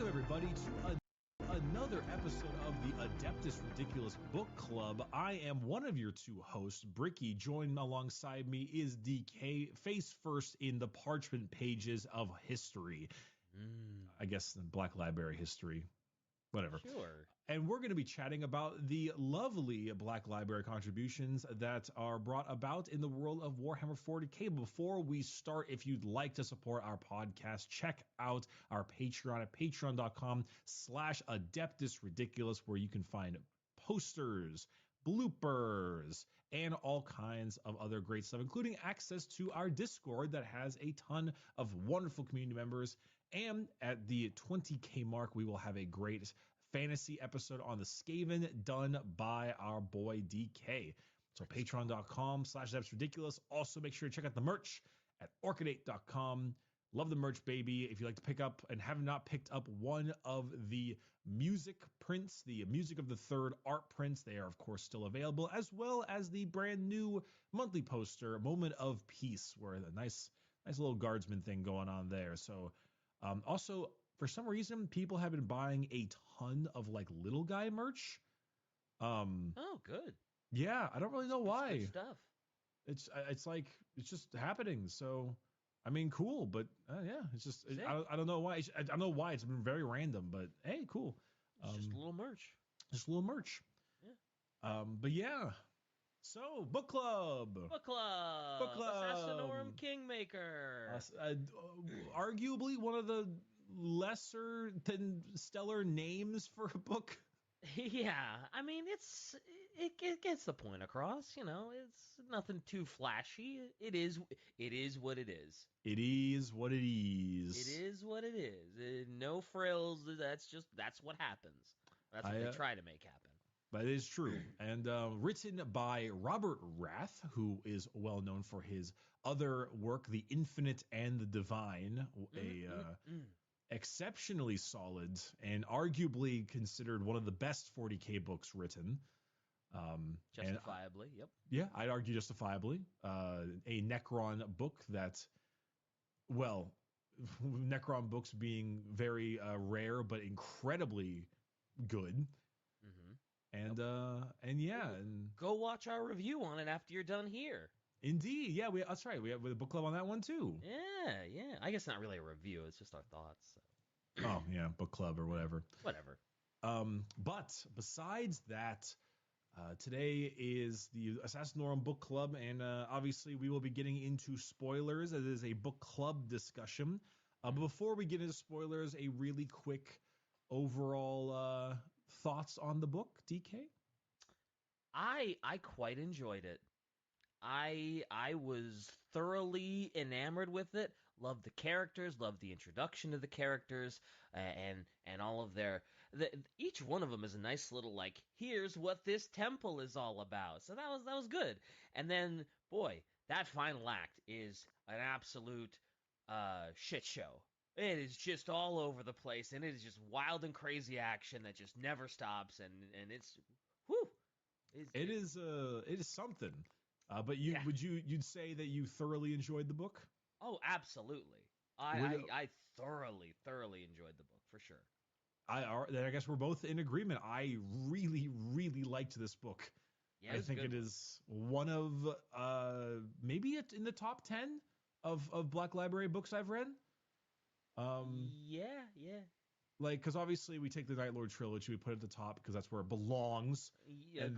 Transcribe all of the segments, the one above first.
Welcome, everybody, to another episode of the Adeptus Ridiculous Book Club. I am one of your two hosts, Bricky. Joined alongside me is DK, face first in the parchment pages of history. I guess the Black Library history. Whatever. Sure. And we're going to be chatting about the lovely Black Library contributions that are brought about in the world of Warhammer 40k. Before we start, if you'd like to support our podcast, check out our Patreon at patreon.com/Adeptus Ridiculous, where you can find posters, bloopers, and all kinds of other great stuff, including access to our Discord that has a ton of wonderful community members. And at the 20k mark, we will have a great fantasy episode on the Skaven done by our boy DK. So patreon.com/Adeptus Ridiculous. Also make sure to check out the merch at orchidate.com. Love the merch, baby. If you like to pick up and have not picked up one of the music prints, the Music of the Third art prints, they are, of course, still available, as well as the brand new monthly poster, Moment of Peace, where the nice little guardsman thing going on there. So also, for some reason, people have been buying a ton of like little guy merch. Oh, good. Yeah, I don't really know why. Good stuff. It's like it's just happening. So I mean, cool, but yeah, it's just I don't know why. I don't know why it's been very random, but hey, cool. It's just a little merch. Just a little merch. Yeah. But yeah. So book club. Book club. Assassinorum Kingmaker. Arguably one of the lesser than stellar names for a book. Yeah, I mean it gets the point across. You know, it's nothing too flashy. It is what it is. It is what it is. It is what it is. No frills. That's what happens. That's what they try to make happen. That is true. And written by Robert Rath, who is well known for his other work, The Infinite and the Divine, exceptionally solid and arguably considered one of the best 40k books written. Justifiably, yep. Yeah, I'd argue justifiably. A Necron book that, well, Necron books being very rare but incredibly good. Mm-hmm. And go watch our review on it after you're done here. Indeed, yeah, that's right. We have a book club on that one too. Yeah. I guess not really a review; it's just our thoughts. So. Oh yeah, book club or whatever. Whatever. But besides that, today is the Assassinorum Book Club, and obviously we will be getting into spoilers. It is a book club discussion. But before we get into spoilers, a really quick overall thoughts on the book, DK? I quite enjoyed it. I was thoroughly enamored with it. Loved the characters, loved the introduction to the characters, and all of each one of them is a nice little like, here's what this temple is all about. So that was good. And then, boy, that final act is an absolute shit show. It is just all over the place, and it is just wild and crazy action that just never stops, and it's whew. It is something. But you'd say that you thoroughly enjoyed the book? Oh, absolutely. I thoroughly enjoyed the book for sure. I guess we're both in agreement. I really, really liked this book. Yeah, I think it is one of maybe it's in the top 10 of Black Library books I've read. Yeah. Like, because obviously we take the Night Lord trilogy, we put it at the top because that's where it belongs. Yeah,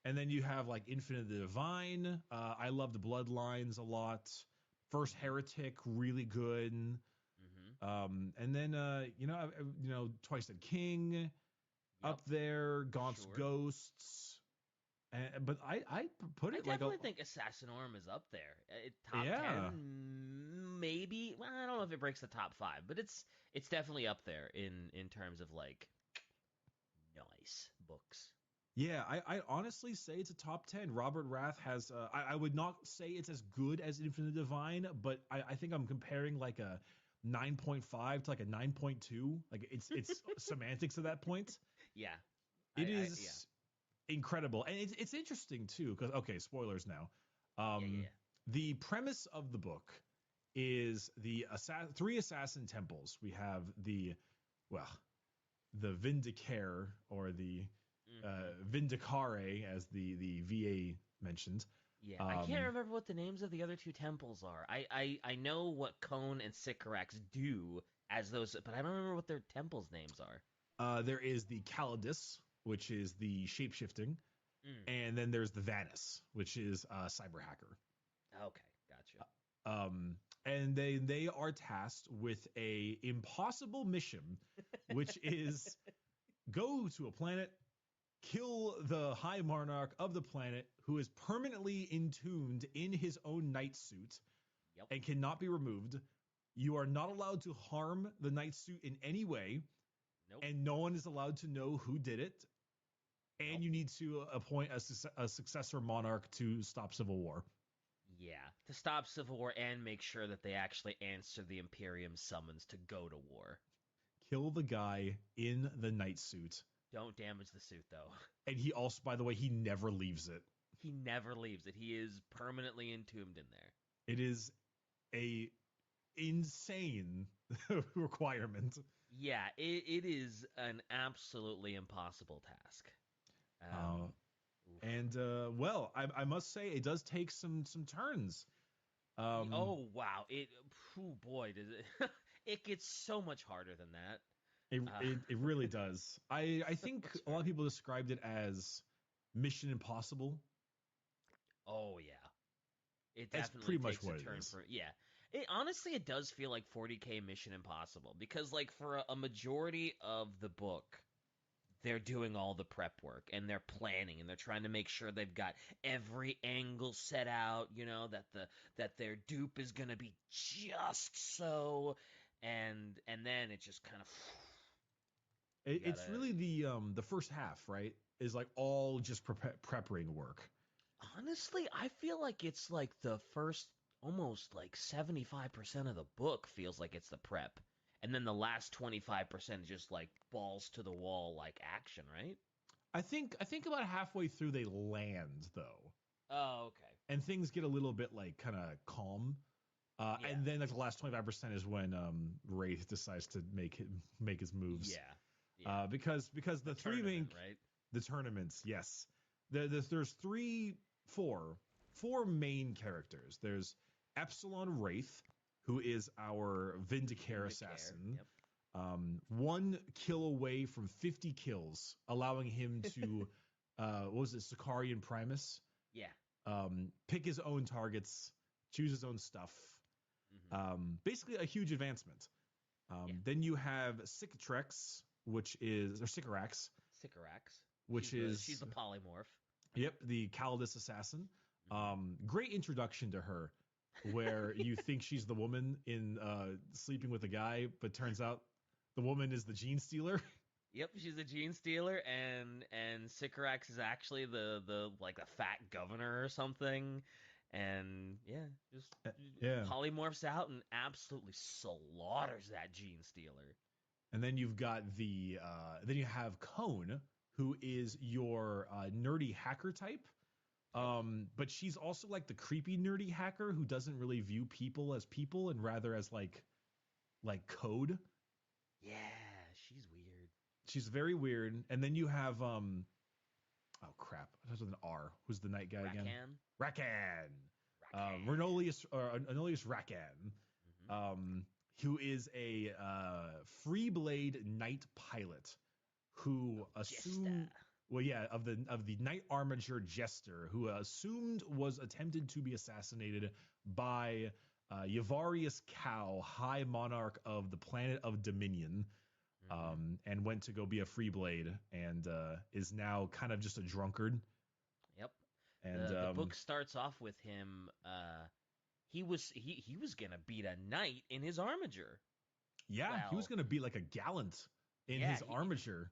and then you have like Infinite the Divine. I love the Bloodlines a lot. First Heretic, really good. Mm-hmm. And then Twice the King up there. Gaunt's Ghosts. But I put it. I definitely think Assassinorum is up there. Top 10, maybe. Well, I don't know if it breaks the top 5, but it's definitely up there in terms of like nice books. Yeah, I honestly say it's a top 10. Robert Rath has. I would not say it's as good as Infinite Divine, but I think I'm comparing like a 9.5 to like a 9.2. Like it's semantics at that point. Yeah, it is. Incredible, and it's interesting too because spoilers now. The premise of the book is the 3 assassin temples. We have the well, the Vindicare or the Mm-hmm. Vindicare, as the VA mentioned. Yeah, I can't Um, remember what the names of the other two temples are. I know what Cone and Sycorax do as those, but I don't remember what their temples' names are. there is the Calidus, which is the shapeshifting, Mm. and then there's the Vanus, which is cyber hacker. Okay, gotcha. Um, and they are tasked with a impossible mission, which is go to a planet, kill the High Monarch of the planet, who is permanently entombed in his own night suit Yep. and cannot be removed. You are not allowed to harm the night suit in any way, Nope. and no one is allowed to know who did it. And Nope. you need to appoint a successor monarch to stop civil war. Yeah, to stop civil war and make sure that they actually answer the Imperium's summons to go to war. Kill the guy in the night suit. Don't damage the suit though. And he also, by the way, he never leaves it. He never leaves it. He is permanently entombed in there. It is a insane requirement. Yeah, it is an absolutely impossible task. Uh, Oof. and well, I must say it does take some turns. Um, Oh wow, oh boy, does it it gets so much harder than that. it really does. I So think much a lot of harder. people described it as Mission Impossible. Oh yeah, it That's definitely pretty much takes a what it turn is. for yeah. It honestly it does feel like 40K Mission Impossible because like for a majority of the book, they're doing all the prep work and they're planning and they're trying to make sure they've got every angle set out, that their dupe is going to be just so and then it just kind of you got It's to really the first half, right? Is like all just preparing work. honestly, I feel like it's like the first almost like 75% of the book feels like it's the prep. And then the last 25% is just like balls to the wall like action, right? I think about halfway through they land though, Oh, okay. and things get a little bit like kind of calm. Yeah. And then like the last 25% is when Wraith decides to make his moves. Yeah. Yeah. Because The the three main tournament, right? the tournaments, yes, there's four main characters. There's Epsilon Wraith, who is our Vindicare Vindicare. assassin. Yep. One kill away from 50 kills, allowing him to, what was it, Sicarian Primus? Yeah. Pick his own targets, choose his own stuff. Hmm. Basically, a huge advancement. Yeah. Then you have Sycorax, or Sycorax, Sycorax. which She's is, the polymorph. yep, the Calidus assassin. Hmm. Great introduction to her, where you think she's the woman in sleeping with a guy, but turns out the woman is the gene stealer. Yep, she's a gene stealer, and Sycorax is actually the like the fat governor or something, and yeah, just Yeah. polymorphs out and absolutely slaughters that gene stealer. And then you've got then you have Cone, who is your nerdy hacker type. Yep. But she's also like the creepy nerdy hacker who doesn't really view people as people and rather as like code. Yeah, she's weird. She's very weird. And then you have oh crap, that's with an R. Who's the night guy again? Rakan. Rakan. Rakan. Renolius Rakan. Hmm. Um, who is a Freeblade Knight pilot who Jesta. assumed, well, yeah, of the Knight Armiger Jester, who assumed was attempted to be assassinated by Yavarius Cow, High Monarch of the planet of Dominion, Hmm. and went to go be a Freeblade, and is now kind of just a drunkard. Yep. And The book starts off with him. He was gonna beat a knight in his armiger. yeah, he was Well, gonna be like a gallant in yeah. his armature.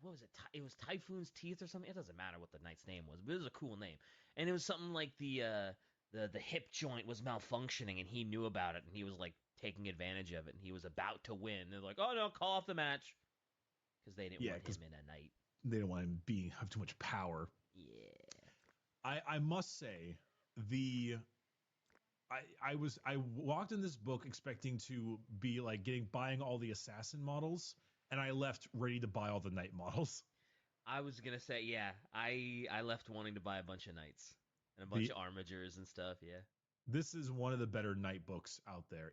What was it? It was Typhoon's Teeth or something. It doesn't matter what the knight's name was, but it was a cool name. And it was something like the hip joint was malfunctioning, and he knew about it, and he was like taking advantage of it, and he was about to win. They're like, "Oh no, call off the match," because they didn't Yeah, want him because in a night. they don't want him being have too much power. Yeah. I must say the I walked in this book expecting to be like buying all the assassin models, and I left ready to buy all the knight models. I was gonna say, yeah, I left wanting to buy a bunch of knights and a bunch The of armigers and stuff. Yeah. This is one of the better knight books out there.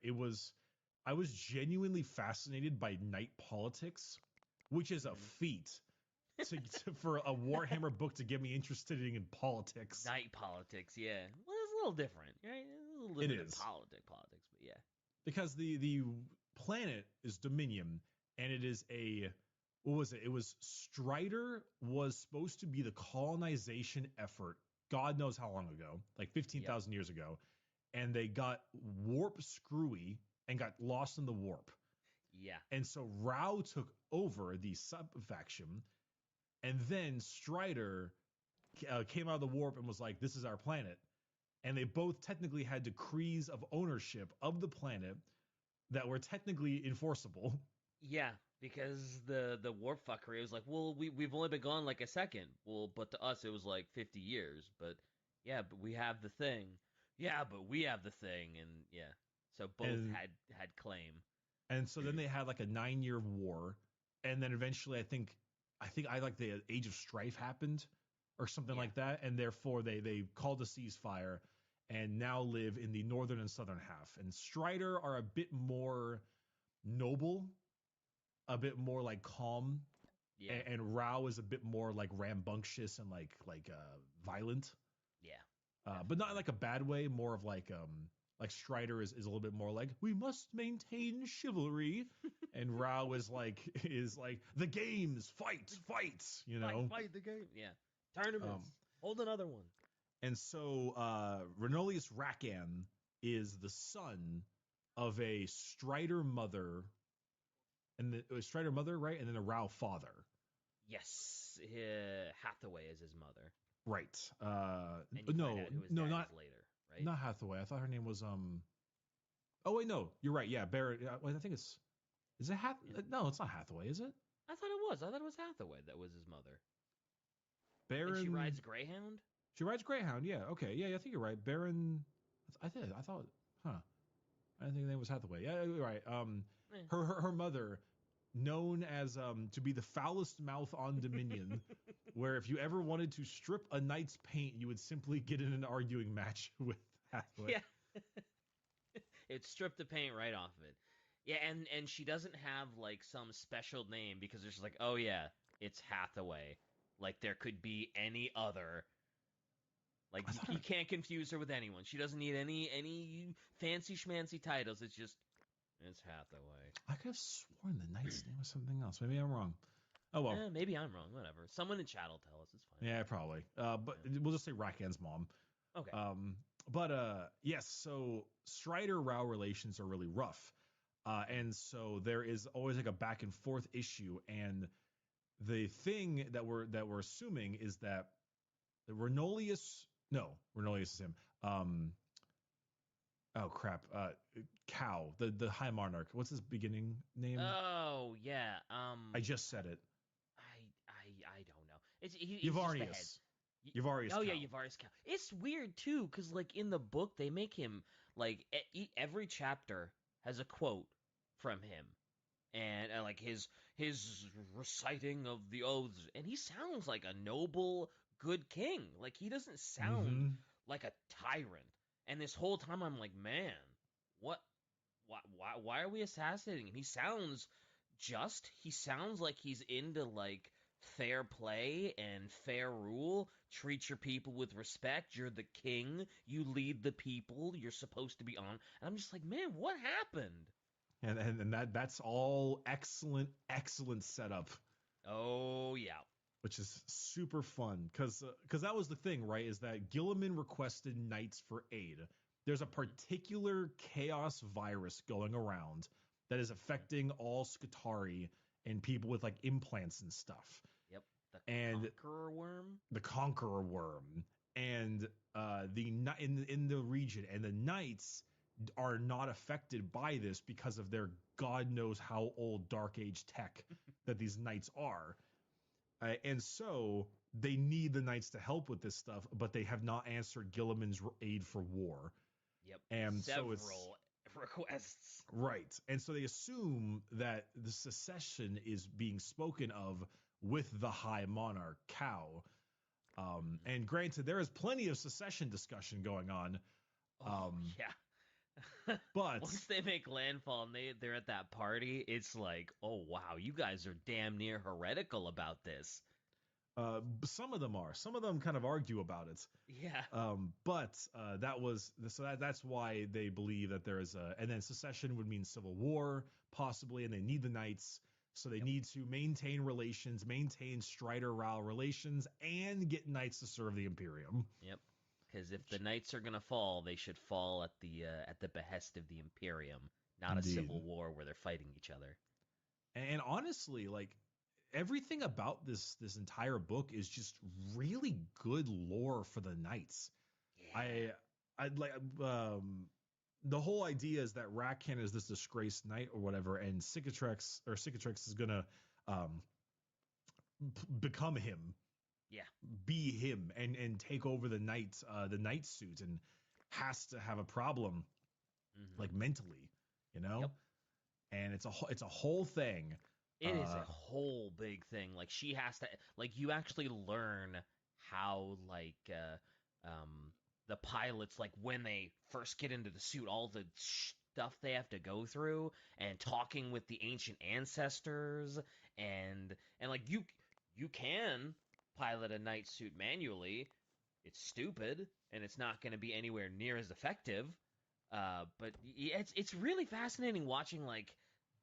I was genuinely fascinated by knight politics, which is a Mhm. feat for a Warhammer book to get me interested in politics. Knight politics, yeah. Well, it's a little different, right? It's a little It different than is politics, but yeah. because the planet is Dominion, and it is a what was it? It was Strider was supposed to be the colonization effort. God knows how long ago, like Yep. 15,000 years ago, and they got warp screwy and got lost in the warp. Yeah. And so Rao took over the sub faction, and then Strider came out of the warp and was like, "This is our planet." And they both technically had decrees of ownership of the planet that were technically enforceable. Yeah, because the warp fuckery was like, well, we've only been gone like a second. Well, but to us it was like 50 years. But yeah, but we have the thing. Yeah, but we have the thing, and yeah. So both And had claim. so then they had like a 9 year war, and then eventually I like the Age of Strife happened or something Yeah. like that, and therefore they called a ceasefire and now live in the northern and southern half. And Strider are a bit more noble, a bit more like calm, Yeah. and Rao is a bit more like rambunctious and violent, Yeah. but not in Definitely. like a bad way. More of like Strider is a little bit more like we must maintain chivalry, and Rao is like the games, fight, you know. Fight the game. Yeah. Tournaments. Um, Hold another one. and so Renolius Rakan is the son of a Strider mother, and the Strider mother, right, and then a Rao father. Yes. Hathaway is his mother. Right. And you find No, out who his no, dad not is later, right? Hathaway. I thought her name was Oh wait, no, you're right. Yeah, Barrett. Wait, I think it's is it Hath? Yeah. No, it's not Hathaway, is it? I thought it was. I thought it was Hathaway that was his mother. And she Baron. rides Greyhound? She rides Greyhound. Yeah. Okay. Yeah. I think you're right. Baron. I did. I thought. Huh. I didn't think the name was Hathaway. Yeah. You're right. Eh. Her mother, known as to be the foulest mouth on Dominion, where if you ever wanted to strip a knight's paint, you would simply get in an arguing match with Hathaway. Yeah. It stripped the paint right off of it. Yeah, and she doesn't have like some special name because it's just like, oh yeah, it's Hathaway. Like there could be any other. Like I thought you her, can't confuse her with anyone. She doesn't need any fancy schmancy titles. It's Hathaway. I could have sworn the knight's name was something else. Maybe I'm wrong. Oh well. Maybe I'm wrong. Whatever. Someone in chat will tell us. It's fine. Yeah, probably. But Yeah. we'll just say Rakan's mom. Okay. But yes, so Strider Rao relations are really rough. And so there is always like a back and forth issue. And the thing that we're assuming is that the Renolius is him. Oh crap. Cow, the High Monarch. What's his beginning name? Oh yeah. I just said it. I don't know. He's just the head. Yvarius. Yvarius. Oh yeah, Cow. Yavaris Cow. It's weird too, cause like in the book they make him like every chapter has a quote from him, and like his reciting of the oaths, and he sounds like a noble, good king. Like he doesn't sound Mm-hmm. like a tyrant. And this whole time I'm like, man, what? Why are we assassinating him? He sounds just. He sounds like he's into like fair play and fair rule. Treat your people with respect. You're the king. You lead the people. You're supposed to be on. And I'm just like, man, what happened? And that's all excellent setup, Oh yeah. which is super fun because that was the thing, right? Is that Gilliman requested knights for aid. There's a Mhm. particular chaos virus going around that is affecting all Skitarii and people with like implants and stuff, Yep. The and conqueror worm. the Conqueror Worm, and in the region, and the knights are not affected by this because of their God knows how old Dark Age tech that these knights are. And so they need the knights to help with this stuff, but they have not answered Gilliman's aid for war. Yep. And so it's Several requests. Right. And so they assume that the secession is being spoken of with the High Monarch Cow. And granted, there is plenty of secession discussion going on. Yeah. But once they make landfall and they're at that party, it's like, oh wow, you guys are damn near heretical about this. some of them are. Some of them kind of argue about it. Yeah. But that's why they believe that there is and then secession would mean civil war possibly, and they need the knights, so they need to maintain relations, maintain Strider-Rao relations, and get knights to serve the Imperium. Yep. Because if the knights are gonna fall, they should fall at the behest of the Imperium, not Indeed. a civil war where they're fighting each other. And honestly, like everything about this entire book is just really good lore for the knights. Yeah. I'd like the whole idea is that Rakan is this disgraced knight or whatever, and Cicatrix is gonna become him. Yeah. Be him and take over the knight suit, and has to have a problem like mentally, you know? Yep. And it's a whole thing. It is a whole big thing. Like she has to, like you actually learn how the pilots, like when they first get into the suit, all the stuff they have to go through, and talking with the ancient ancestors, and like you can pilot a knight suit manually. It's stupid and it's not going to be anywhere near as effective. But it's really fascinating watching like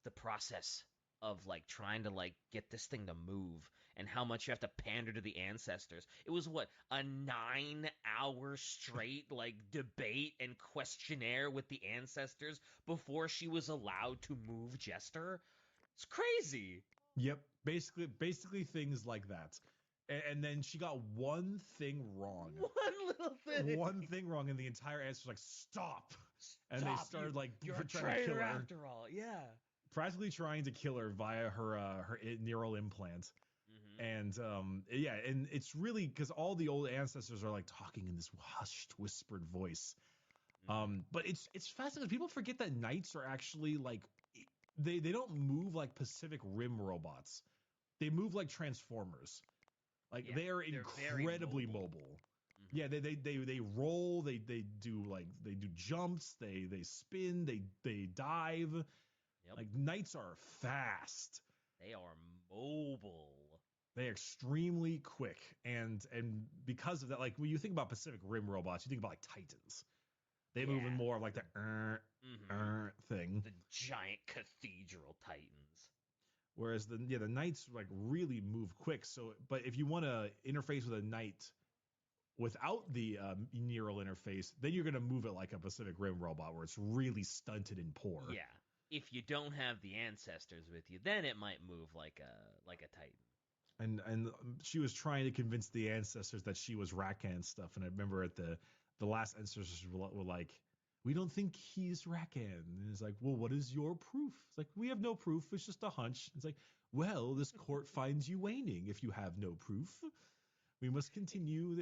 the process of like trying to like get this thing to move, and how much you have to pander to the ancestors. It was what, a 9-hour straight like debate and questionnaire with the ancestors before she was allowed to move Jester. It's crazy. Yep, basically things like that. And then she got one thing wrong. One little thing. One thing wrong, and the entire answer was like, stop. And they started like you're a trying to kill her. after all. Yeah. Practically trying to kill her via her neural implant. And yeah, and it's really because all the old ancestors are like talking in this hushed, whispered voice. But it's fascinating. People forget that knights are actually like they don't move like Pacific Rim robots. They move like Transformers. Like Yeah, they are they're incredibly mobile. Yeah, they roll, they do jumps, they spin, they dive. Yep. Like knights are fast. They are mobile. They're extremely quick, and because of that, like when you think about Pacific Rim robots, you think about like Titans. They move in more of like the thing. The giant cathedral Titans. Whereas the knights like really move quick. So, but if you want to interface with a knight without the neural interface, then you're gonna move it like a Pacific Rim robot, where it's really stunted and poor. Yeah. If you don't have the ancestors with you, then it might move like a Titan. And she was trying to convince the ancestors that she was Rakan and stuff. And I remember at the last ancestors were like, we don't think he's Rakan. And it's like, well, what is your proof? It's like, we have no proof. It's just a hunch. It's like, well, this court finds you waning if you have no proof. We must continue.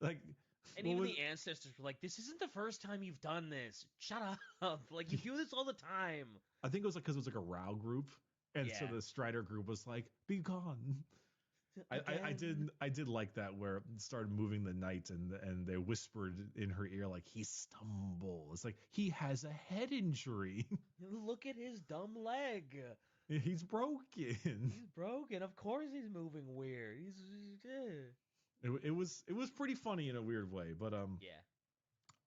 And even the ancestors were like, this isn't the first time you've done this. Shut up. Like, you do this all the time. I think it was like because it was like a Rao group. And so the Strider group was like, be gone. I did like that, where it started moving the knight, and they whispered in her ear like, he stumbles. It's like, he has a head injury. Look at his dumb leg. He's broken. He's broken. Of course he's moving weird. It was pretty funny in a weird way, but yeah.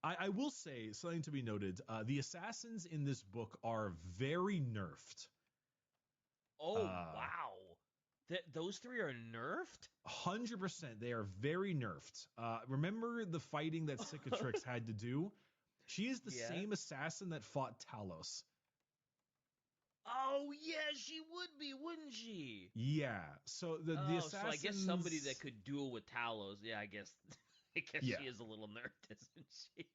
I will say something to be noted. The assassins in this book are very nerfed. Oh wow. Those three are nerfed? 100%. They are very nerfed. Remember the fighting that Cicatrix had to do? She is the same assassin that fought Talos. Oh, yeah, she would be, wouldn't she? Yeah. So the assassins... So I guess somebody that could duel with Talos. Yeah, I guess she is a little nerfed, isn't she?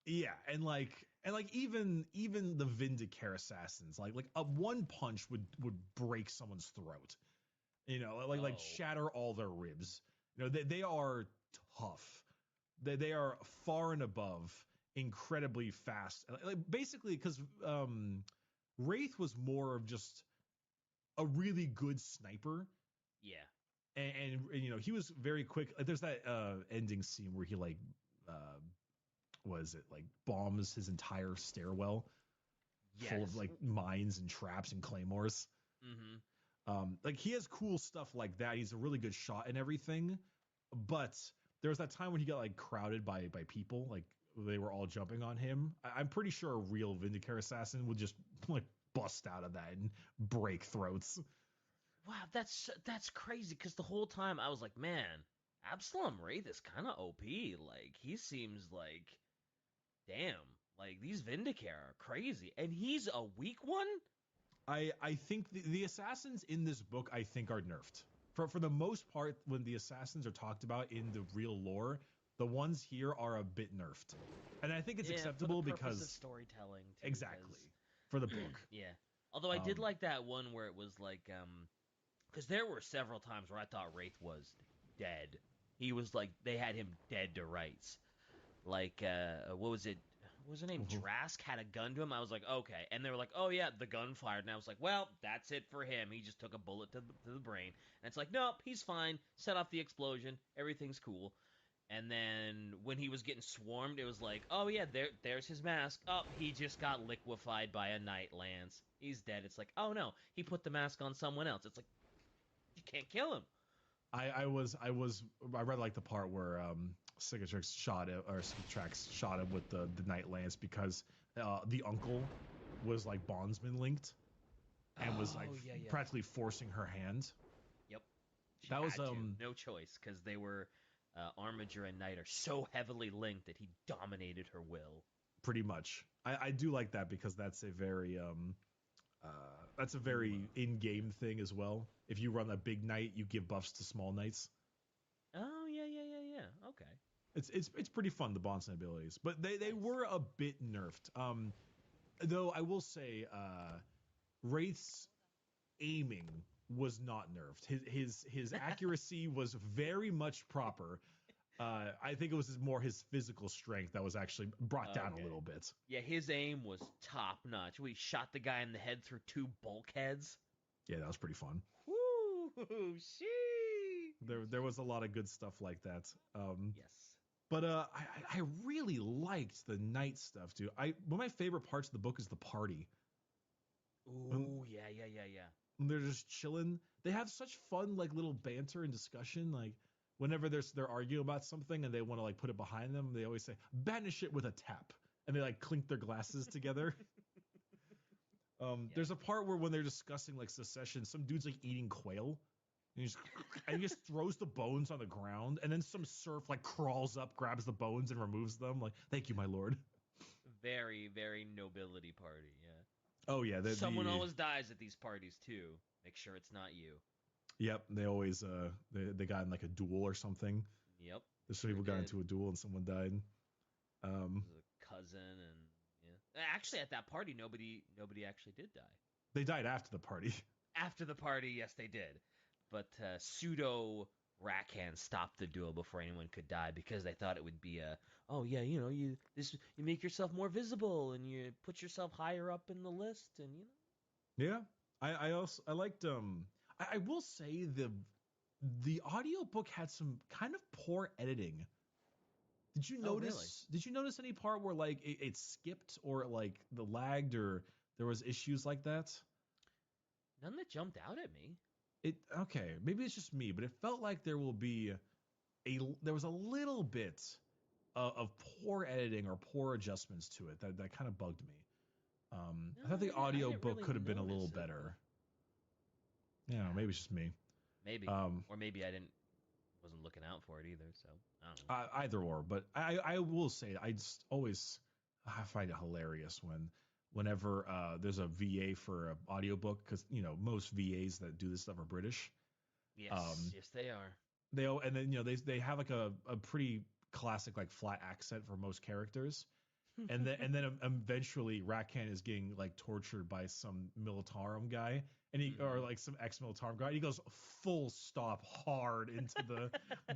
Yeah, and even the Vindicare assassins, like a one punch would break someone's throat. You know, like shatter all their ribs. You know, they are tough. They are far and above incredibly fast. Like basically, because Wraith was more of just a really good sniper. Yeah. And you know, he was very quick. Like, there's that ending scene where he like was it like bombs his entire stairwell full of Yes. like mines and traps and claymores. Mm-hmm. Like he has cool stuff like that. He's a really good shot and everything. But there was that time when he got like crowded by people, like they were all jumping on him. I'm pretty sure a real Vindicare assassin would just like bust out of that and break throats. Wow, that's crazy. Because the whole time I was like, man, Absalom Wraith is kind of OP. Like he seems like, damn, like these Vindicare are crazy, and he's a weak one. I think the assassins in this book I think are nerfed. For the most part, when the assassins are talked about in the real lore, the ones here are a bit nerfed, and I think it's Yeah, acceptable for the purpose because of storytelling too. exactly for the book. Yeah. Although I did Um, like that one where it was like, because there were several times where I thought Wraith was dead. He was like they had him dead to rights. Like, what was it? What was her name? Drask had a gun to him. I was like, okay. And they were like, oh yeah, the gun fired. And I was like, well, that's it for him. He just took a bullet to the brain. And it's like, nope, he's fine. Set off the explosion. Everything's cool. And then when he was getting swarmed, it was like, oh yeah, there's his mask. Oh, he just got liquefied by a Night Lance. He's dead. It's like, oh no, he put the mask on someone else. It's like, you can't kill him. I read like the part where Cicatrix shot it or Cicatrix shot him with the Night Lance because the uncle was like bondsman linked and was like Oh yeah, yeah. practically forcing her hand. Yep. She That was had to. No choice, because they were Armiger and Knight are so heavily linked that he dominated her will. pretty much. I do like that because that's a very in-game thing as well. If you run a big knight, you give buffs to small knights. Oh yeah, yeah, yeah, yeah. Okay. It's pretty fun, the Bonson abilities, but they Nice. were a bit nerfed. Though I will say, Wraith's aiming was not nerfed. His accuracy was very much proper. I think it was more his physical strength that was actually brought down a Okay. little bit. Yeah, his aim was top notch. We shot the guy in the head through two bulkheads. Yeah, that was pretty fun. Woo! She. There was a lot of good stuff like that. Yes. But I really liked the night stuff, dude. One of my favorite parts of the book is the party. Ooh, yeah, yeah, yeah, yeah. They're just chilling. They have such fun like little banter and discussion. Like whenever they're arguing about something and they want to like put it behind them, they always say banish it with a tap, and they like clink their glasses together. Yeah. There's a part where when they're discussing like secession, some dude's like eating quail. And he just throws the bones on the ground, and then some serf like crawls up, grabs the bones, and removes them. Like, thank you, my lord. Very, very nobility party. Yeah. Oh yeah, Someone always dies at these parties too. Make sure it's not you. yep. They always they got in like a duel or something. Yep. There's some people got did. into a duel and someone died. It was a cousin, and yeah. Actually, at that party, nobody actually did die. They died after the party. After the party, yes, they did. But pseudo Rakan stopped the duel before anyone could die because they thought it would be a, oh yeah, you make yourself more visible and you put yourself higher up in the list, and Yeah, I liked I will say the audiobook had some kind of poor editing. Did you Oh notice? really? Did you notice any part where like it skipped or like the lagged or there was issues like that? None that jumped out at me. It okay, maybe it's just me, but it felt like there was a little bit of poor editing or poor adjustments to it that kind of bugged me. I No, thought the I audio didn't book really could have been a little notice it, better. but- Yeah, Yeah. maybe it's just me. Maybe, or maybe I wasn't looking out for it either. So I don't know. Either or, but I will say I just always I find it hilarious whenever there's a VA for an audiobook because most VAs that do this stuff are British. Yes, Um, yes, they are. and then they have like a pretty classic like flat accent for most characters. And then eventually Rakan is getting like tortured by some militarum guy and or like some ex-militarum guy. He goes full stop hard into the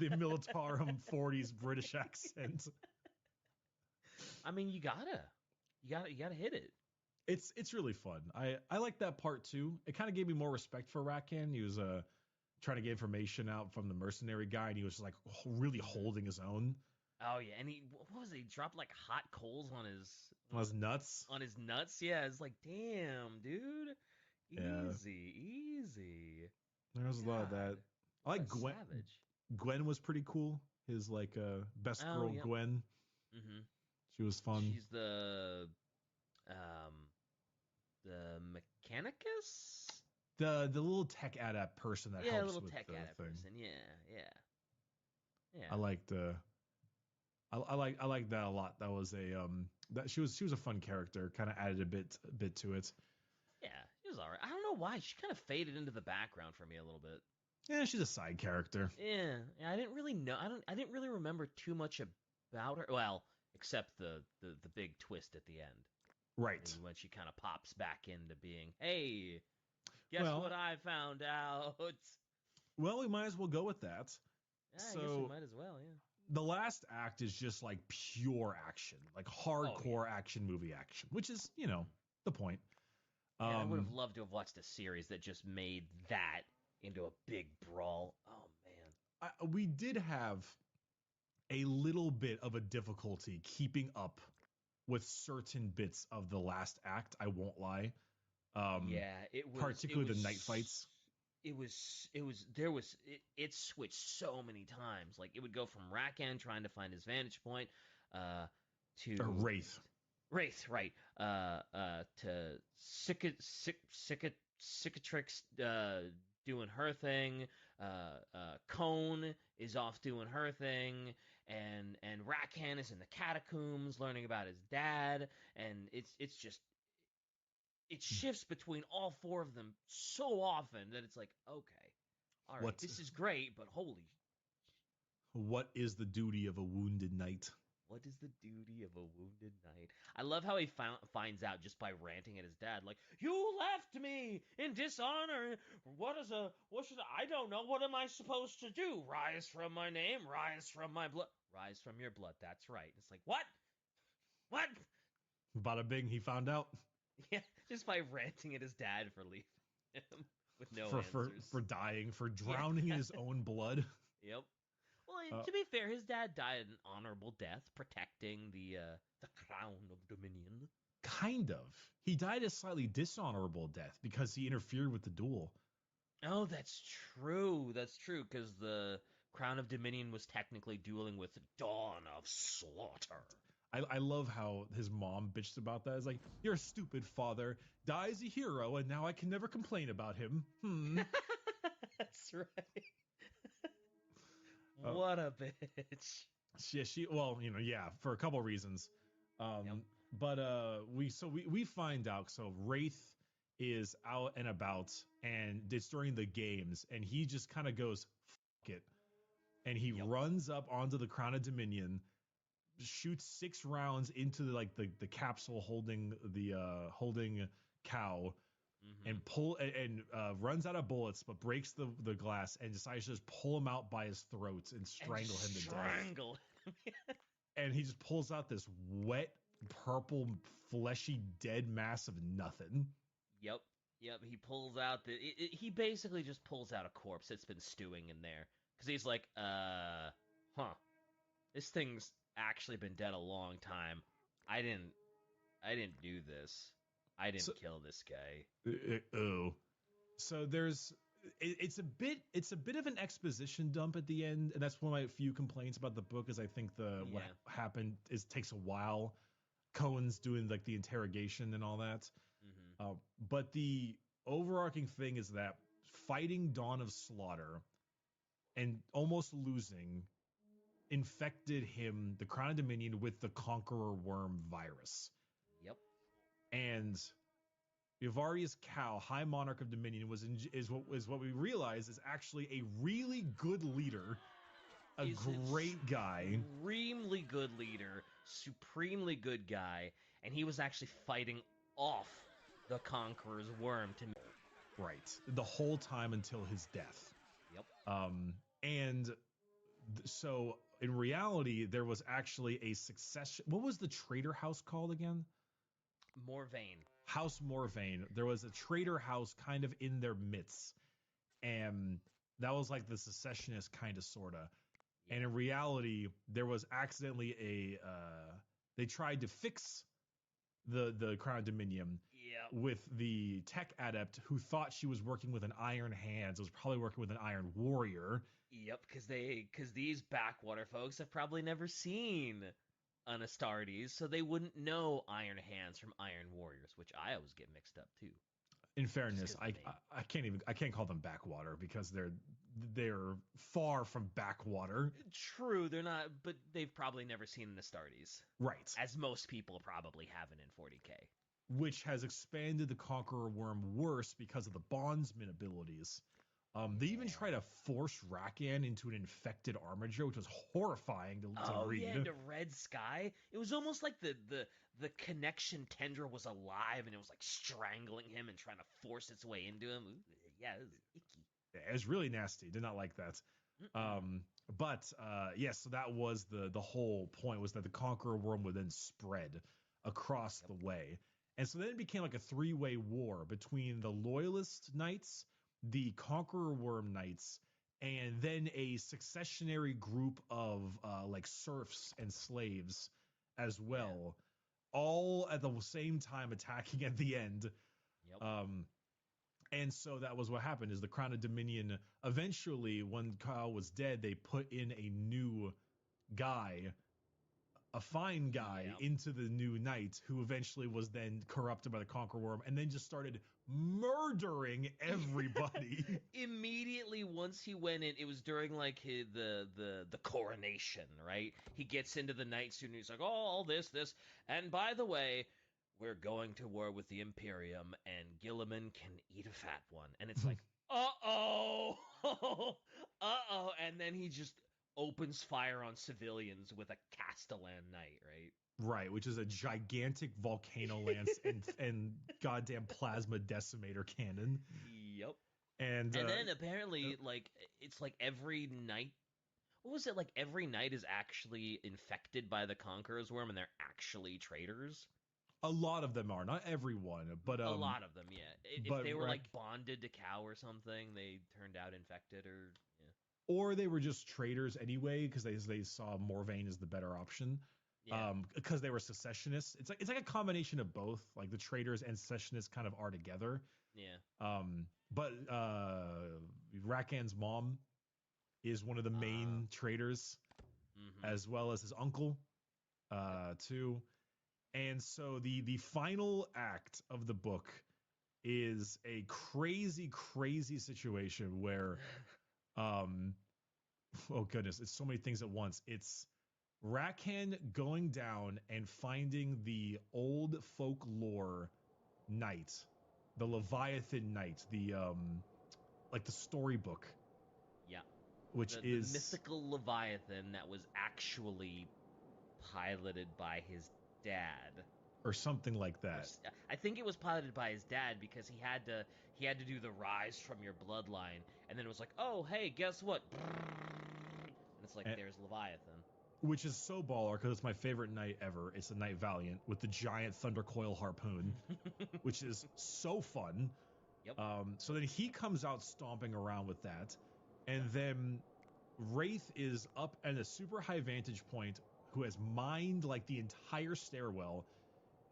militarum 40s British accent. I mean, you gotta hit it. It's really fun. I like that part too. It kind of gave me more respect for Rakan. He was trying to get information out from the mercenary guy, and he was like really holding his own. Oh yeah, and what was it? He dropped like hot coals on I was nuts. on his nuts. Yeah, it's like, damn, dude, Yeah, easy. there was a lot of that. God, I what like a Gwen. savage. Gwen was pretty cool. His like best Oh girl yep. Gwen. Mm-hmm. She was fun. She's um the Mechanicus. The little tech adept person that Yeah, a helps little with tech the adept thing. person. Yeah. I liked I like that a lot. That was a that she was a fun character. Kind of added a bit to it. Yeah, she was alright. I don't know why she kind of faded into the background for me a little bit. Yeah, she's a side character. Yeah, I didn't really know. I didn't really remember too much about her. Well, except the big twist at the end, Right. and when she kind of pops back into being, hey, guess what Well, I found out? we might as well go with that. Yeah, I guess we So might as well. Yeah. the last act is just like pure action, like Oh yeah. hardcore action movie action, which is, the point. Man, I would have Um, loved to have watched a series that just made that into a big brawl. Oh man. we did have a little bit of a difficulty keeping up with certain bits of the last act. I won't lie. Um, Yeah, Particularly the night fights. It switched so many times. Like it would go from Rakan trying to find his vantage point, uh, Or to Wraith. Wraith, right? To Cicatrix, doing her thing. Cone is off doing her thing, and Rakan is in the catacombs learning about his dad, and it's just it shifts between all four of them so often that it's like, okay, all right, What this is great, but holy, what is the duty of a wounded knight? what is the duty of a wounded knight? I love how he finds out just by ranting at his dad, like, you left me in dishonor. What should I don't know. What am I supposed to do? Rise from my name, rise from my blood, rise from your blood. That's right. It's like, what? What? Bada bing, he found out. Yeah, just by ranting at his dad for leaving him with no for answers. for dying, for Yeah. drowning in his own blood. Yep. Well, Uh, to be fair, his dad died an honorable death, protecting the crown of Dominion. Kind of. He died a slightly dishonorable death because he interfered with the duel. Oh, that's true. That's true, because the crown of Dominion was technically dueling with Dawn of Slaughter. I love how his mom bitched about that. It's like, your stupid father dies a hero, and now I can never complain about him. That's right. Uh, What a bitch. yeah, for a couple reasons. Yep. But we find out. So Wraith is out and about, and it's during the games, and he just kind of goes fuck it, and he Yep. runs up onto the Crown of Dominion, shoots 6 rounds into the capsule holding the holding Cow, Mm-hmm. and runs out of bullets, but breaks the glass and decides to just pull him out by his throat and strangle him to death. Strangle. And he just pulls out this wet, purple, fleshy, dead mass of nothing. Yep. He pulls out he basically just pulls out a corpse that's been stewing in there because he's like, this thing's actually been dead a long time. I didn't do this. I didn't kill this guy. Oh, so it's a bit of an exposition dump at the end, and that's one of my few complaints about the book. Is I think what happened takes a while. Cohen's doing like the interrogation and all that. Mm-hmm. But the overarching thing is that fighting Dawn of Slaughter and almost losing infected him, the Crown of Dominion, with the Conqueror Worm virus. Yep. And Ivarius Cow, High Monarch of Dominion, is what we realize is actually a really good leader, great guy, extremely good leader, supremely good guy, and he was actually fighting off the Conqueror's worm to. Right, the whole time until his death. Yep. And so in reality, there was actually a succession. What was the traitor house called again? Morvain. House Morvain. There was a traitor house kind of in their midst, and that was like the secessionist kind of sorta. Yeah. And in reality, there was accidentally they tried to fix the Crown of Dominion Yep. with the tech adept who thought she was working with an iron hands. It was probably working with an iron warrior. Yep, because these backwater folks have probably never seen an Astartes, so they wouldn't know Iron Hands from Iron Warriors, which I always get mixed up too. In fairness, 'Cause the I can't call them backwater because they're far from backwater. True, they're not, but they've probably never seen an Astartes, Right. as most people probably haven't in 40K. Which has expanded the Conqueror Worm worse because of the bondsman abilities. They even try to force Rakan into an infected armiger, which was horrifying to read. Yeah, the Red Sky. It was almost like the connection tendril was alive and it was like strangling him and trying to force its way into him. Ooh, yeah, it was icky. It was really nasty. Did not like that. But yes, so that was the whole point, was that the Conqueror Worm would then spread across the way. And so then it became like a three-way war between the Loyalist Knights, the Conqueror Worm Knights, and then a successionary group of like serfs and slaves as well, all at the same time attacking at the end. Yep. And so that was what happened, is the Crown of Dominion, eventually, when Kyle was dead, they put in a new guy, a fine guy, into the new knight, who eventually was then corrupted by the Conqueror Worm and then just started murdering everybody. Immediately once he went in, it was during like the coronation, right? He gets into the knight suit and he's like, "Oh, all this, and by the way, we're going to war with the Imperium, and Gilliman can eat a fat one." And it's like, uh-oh, uh-oh, and then he just opens fire on civilians with a Castellan knight, right? Right, which is a gigantic volcano lance and goddamn plasma decimator cannon. Yep. And then apparently, like, it's like every knight. What was it like? Every knight is actually infected by the Conqueror's Worm, and they're actually traitors. a lot of them are, not everyone, but A lot of them, yeah. If but they were like bonded to Cow or something, they turned out infected, or they were just traitors anyway because they saw Morvain as the better option. Yeah. Because they were secessionists. It's like a combination of both. Like the traitors and secessionists kind of are together. Yeah. But Rakan's mom is one of the main traitors, as well as his uncle, too. And so the final act of the book is a crazy situation where, oh goodness, it's so many things at once. It's Rakan going down and finding the old folklore knight, the Leviathan knight, the like the storybook. Yeah. Which the mythical Leviathan that was actually piloted by his dad. Or something like that. I think it was piloted by his dad because he had to do the rise from your bloodline, and then it was like, oh hey, guess what? And it's like, there's Leviathan. Which is so baller because it's my favorite knight ever. It's the Knight Valiant with the giant thunder coil harpoon, which is so fun. Yep. So then he comes out stomping around with that, and then Wraith is up at a super high vantage point, who has mined like the entire stairwell,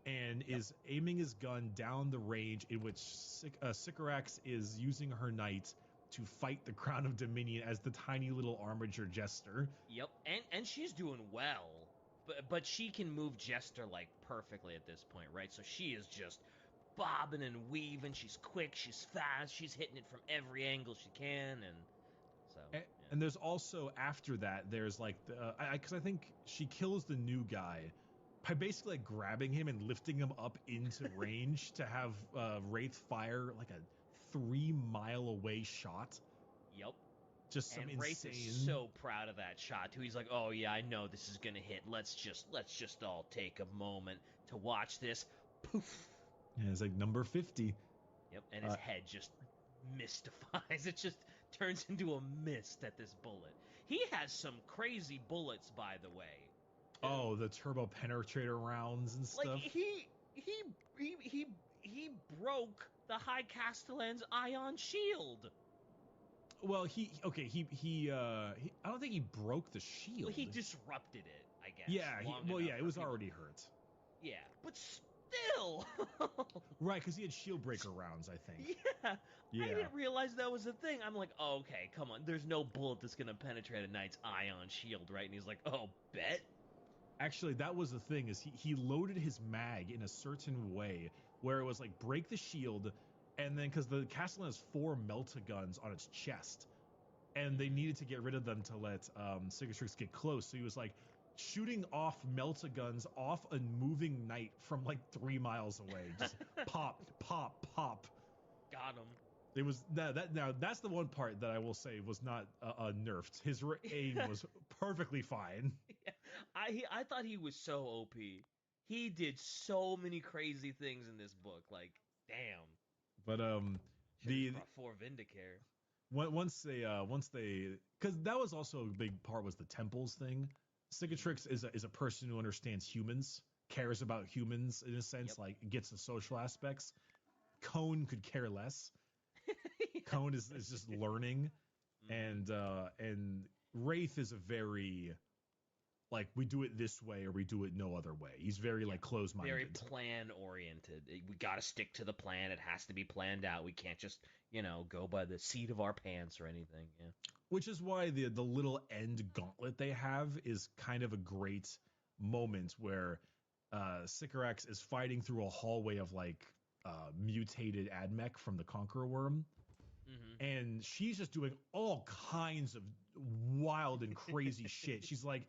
and is aiming his gun down the range in which Sycorax is using her knight to fight the Crown of Dominion as the tiny little armiger jester. Yep, and she's doing well, but she can move Jester like perfectly at this point, right? So she is just bobbing and weaving. She's quick, she's fast, she's hitting it from every angle she can, and so. And there's also, after that, there's like because I think she kills the new guy by basically like grabbing him and lifting him up into range to have Wraith fire like a 3-mile away shot. Yep. Just some and Wraith insane. is so proud of that shot too. He's like, "Oh yeah, I know this is gonna hit. Let's just all take a moment to watch this." Poof. Yeah, it's like number 50. Yep, and his head just mystifies. It just turns into a mist at this bullet. He has some crazy bullets, by the way. Oh, the turbo penetrator rounds and Like stuff. he broke the High Castellan's ion shield. Well, he I don't think he broke the shield. Well, he disrupted it, I guess. Yeah, it was people. already hurt. Yeah, but still. Right, because he had shield breaker rounds, I think. Yeah, I didn't realize that was a thing. I'm like, oh, okay, come on. There's no bullet that's gonna penetrate a knight's ion shield, right? And he's like, oh, bet. Actually, that was the thing, is he loaded his mag in a certain way where it was like break the shield, and then because the Castellan has 4 melta guns on its chest, and they needed to get rid of them to let Cicatrix get close. So he was like shooting off melta guns off a moving knight from like 3 miles away. Just pop, pop, pop. Got him. It was now that's the one part that I will say was not nerfed. His aim was perfectly fine. Yeah, I thought he was so OP. He did so many crazy things in this book. Like, damn. But Should've brought 4 Vindicare. once they because that was also a big part was the temples thing. Cicatrix is a person who understands humans, cares about humans in a sense, Yep. like gets the social aspects. Cone could care less. Cone is just learning, and Wraith is a very like we do it this way or we do it no other way. He's very like close-minded, very plan oriented. We got to stick to the plan. It has to be planned out. We can't just go by the seat of our pants or anything. Yeah. Which is why the little end gauntlet they have is kind of a great moment where Sycorax is fighting through a hallway of like mutated Admech from the Conqueror Worm. And she's just doing all kinds of wild and crazy shit. She's like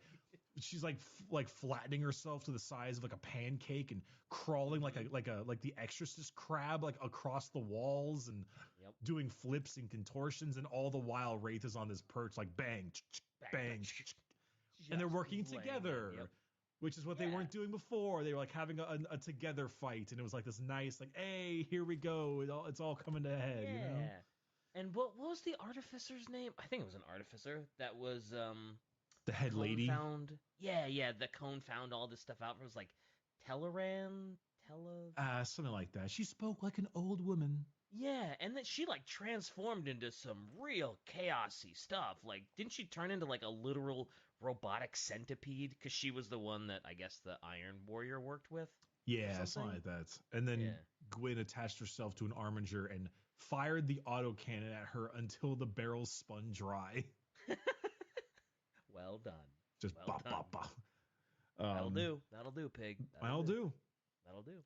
flattening herself to the size of like a pancake and crawling like the Exorcist crab like across the walls and doing flips and contortions, and all the while Wraith is on this perch like bang, bang, and they're working together. Which is what they weren't doing before. They were like having a together fight, and it was like this nice, like, hey, here we go. It's all coming to a head, Yeah. you know? And what was the artificer's name? I think it was an artificer that was the head Cone lady. Found. Yeah. The Cone found all this stuff out. It was like Something like that. She spoke like an old woman. Yeah, and then she like transformed into some real chaosy stuff. Like, didn't she turn into like a literal robotic centipede? Because she was the one that I guess the Iron Warrior worked with. Yeah, something like that. And then Gwyn attached herself to an armiger and fired the autocannon at her until the barrels spun dry. Well done. Just bop, bop, bop. That'll do. That'll do, pig. That'll do. That'll do.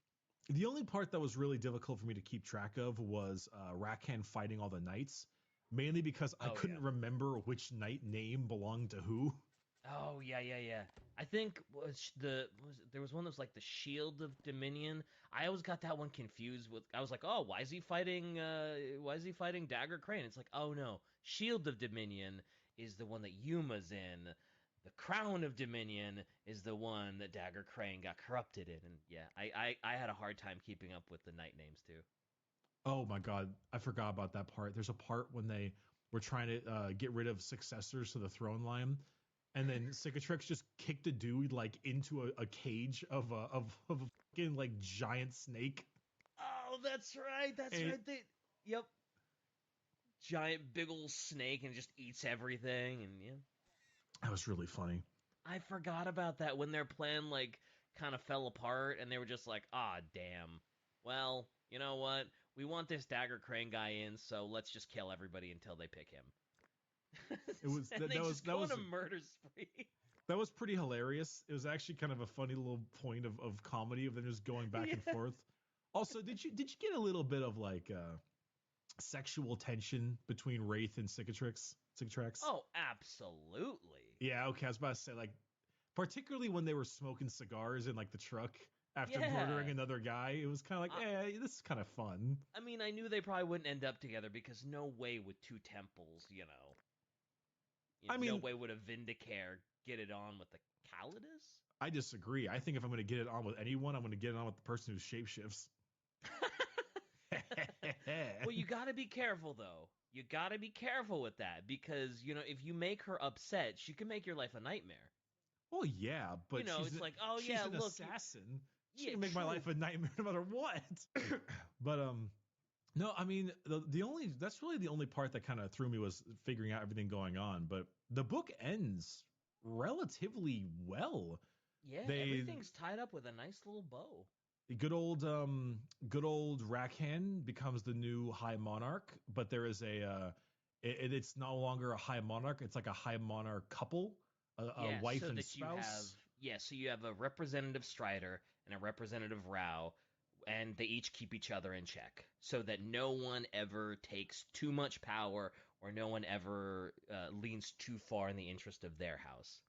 The only part that was really difficult for me to keep track of was Rakan fighting all the knights, mainly because I couldn't remember which knight name belonged to who. Oh yeah. I think there was one that was like the Shield of Dominion. I always got that one confused with. I was like, oh, why is he fighting Dagger Crane? It's like, oh no, Shield of Dominion is the one that Yuma's in. The Crown of Dominion is the one that Dagger Crane got corrupted in. And yeah, I had a hard time keeping up with the knight names too. Oh my god, I forgot about that part. There's a part when they were trying to get rid of successors to the throne line, and then Cicatrix just kicked a dude like into a cage of a fucking like giant snake. Oh, that's right. Yep. Giant big ol' snake and just eats everything, and yeah. That was really funny. I forgot about that when their plan like kind of fell apart and they were just like, ah, damn. Well, you know what? We want this Dagger Crane guy in, so let's just kill everybody until they pick him. It was that was a murder spree. That was pretty hilarious. It was actually kind of a funny little point of comedy of them just going back and forth. Also, did you get a little bit of like sexual tension between Wraith and Cicatrix? Oh, absolutely. Yeah, okay. I was about to say, like, particularly when they were smoking cigars in like the truck after murdering another guy, it was kind of like, this is kind of fun. I mean, I knew they probably wouldn't end up together because no way with 2 temples, no way would a Vindicare get it on with the Calidus? I disagree. I think if I'm going to get it on with anyone, I'm going to get it on with the person who shapeshifts. Well, you got to be careful though, you got to be careful with that because, if you make her upset, she can make your life a nightmare. Well, yeah, but It's like, oh she's yeah, an look, assassin. She yeah, can make my true. life a nightmare no matter what. But no, I mean the only that's really the only part that kind of threw me was figuring out everything going on. But the book ends relatively well. Yeah, They everything's tied up with a nice little bow. good old Rakhan becomes the new High Monarch, but there is it's no longer a High Monarch. It's like a High Monarch couple, a Yeah, wife so and that you have spouse. so you have a representative Strider and a representative Rao, and they each keep each other in check, so that no one ever takes too much power or no one ever leans too far in the interest of their house.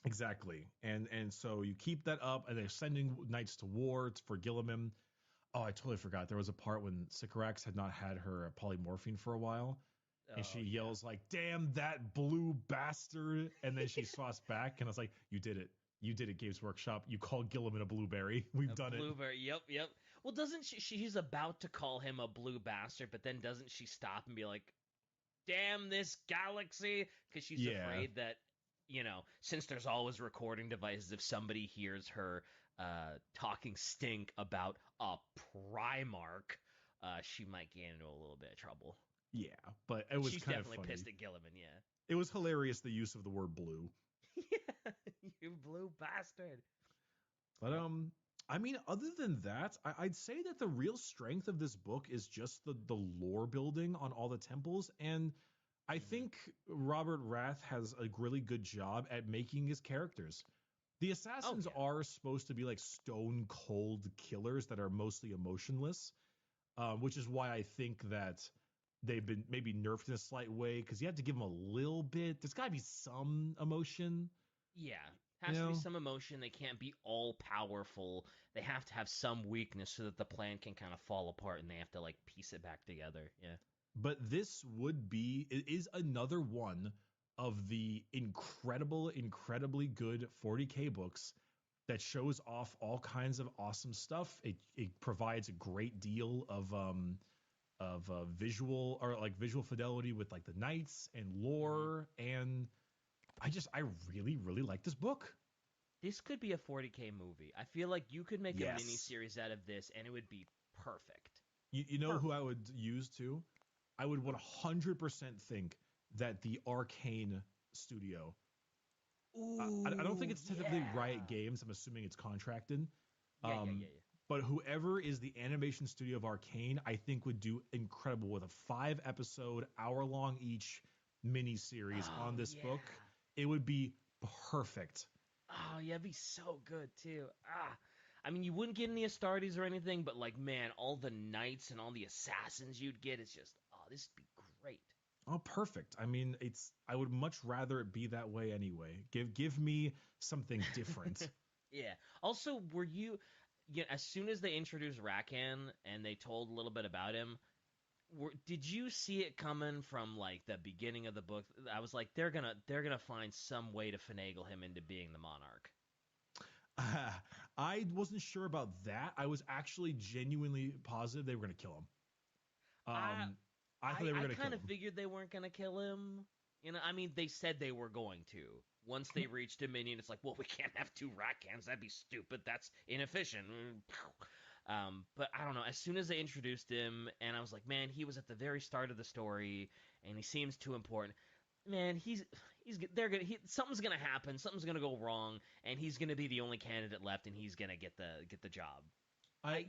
Exactly. And so you keep that up, and they're sending knights to war for Gilliman. Oh, I totally forgot. There was a part when Sycorax had not had her polymorphine for a while, and she Oh yeah. yells like, "Damn that blue bastard!" And then she swaps back, and I was like, "You did it. You did it, Games Workshop. You called Gilliman a blueberry. We've A done it." blueberry. Yep, yep. Well, doesn't she's about to call him a blue bastard, but then doesn't she stop and be like, damn this galaxy, because she's Yeah, afraid that since there's always recording devices, if somebody hears her talking stink about a Primarch, she might get into a little bit of trouble. yeah. But it was She's kind of definitely funny. pissed at Gilliman. Yeah. It was hilarious the use of the word blue. Yeah, you blue bastard. But Yep. I mean, other than that, I'd say that the real strength of this book is just the lore building on all the temples, and I Mm-hmm. think Robert Rath has a really good job at making his characters. The Oh assassins yeah. are supposed to be like stone cold killers that are mostly emotionless, which is why I think that they've been maybe nerfed in a slight way because you have to give them a little bit. There's got to be some emotion, Yeah. you Has to be know. some emotion. They can't be all powerful. They have to have some weakness so that the plan can kind of fall apart and they have to like piece it back together. Yeah. But this it is another one of the incredibly good 40K books that shows off all kinds of awesome stuff. It provides a great deal of visual or like visual fidelity with like the knights and Hmm. lore, and I really like this book. This could be a 40K movie. I feel like you could make a mini Yes. series out of this and it would be perfect. You know who I Perfect. would use too? I would Who? 100% think that the Arcane studio. I don't think Ooh, it's technically Riot yeah. Games. I'm assuming it's contracted. Yeah, yeah, Um, yeah, yeah. but whoever is the animation studio of Arcane, I think would do incredible with a 5 episode, hour long each mini series on Oh, this yeah. book. It would be perfect. Oh, yeah, it'd be so good too. I mean, you wouldn't get any Astartes or anything, but like, man, all the knights and all the assassins you'd get is just, oh, this would be great. Oh, perfect. I mean, I would much rather it be that way anyway. Give me something different. Yeah. Also, as soon as they introduced Rakan and they told a little bit about him, did you see it coming from like the beginning of the book? I was like, they're gonna find some way to finagle him into being the monarch. I wasn't sure about that. I was actually genuinely positive they were going to kill him. I I thought I they were I going to kill kind of him. figured they weren't gonna kill him. I mean, they said they were going to. Once they reached Dominion, it's like, well, we can't have two Rackans. That'd be stupid. That's inefficient. But I don't know. As soon as they introduced him, and I was like, man, he was at the very start of the story, and he seems too important. Man, they're gonna something's gonna happen. Something's gonna go wrong, and he's gonna be the only candidate left, and he's gonna get the job. I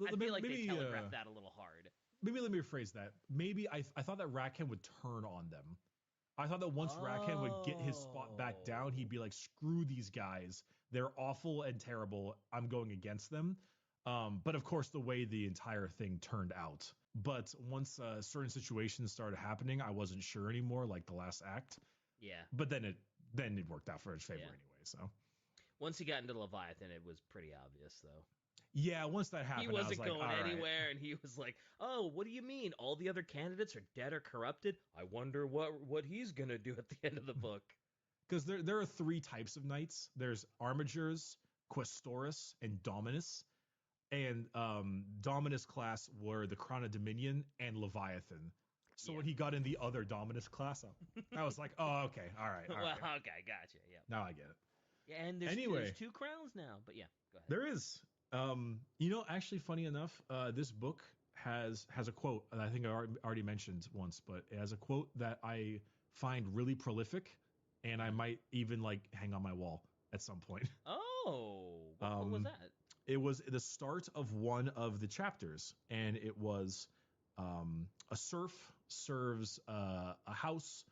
I feel like they maybe telegraphed that a little hard. maybe let me rephrase that. Maybe I thought that Rakan would turn on them. I thought that once Rakan would get his spot back Oh. down, he'd be like, "Screw these guys. They're awful and terrible. I'm going against them." But of course, the way the entire thing turned out. But once certain situations started happening, I wasn't sure anymore, like the last act. Yeah, But then it worked out for his favor yeah. anyway. So Once he got into Leviathan, it was pretty obvious, though. yeah, once that He happened, I was wasn't like, going all right. anywhere, and he was like, "Oh, what do you mean? All the other candidates are dead or corrupted? I wonder what he's gonna do at the end of the book." Because there are three types of knights. There's armigers, questoris, and dominus. And Dominus class were the Crown of Dominion and Leviathan. So Yeah. when he got in the other Dominus class, I was like, oh, okay, all right, all Well, right. okay, gotcha. Yeah. Now I get it. Yeah, and there's Anyway, 2 crowns now. But yeah, go ahead. there is. Actually, funny enough, this book has a quote that I think I already mentioned once, but it has a quote that I find really prolific, and I might even like hang on my wall at some point. Oh, what was that? It was the start of one of the chapters, and it was a serf serves a house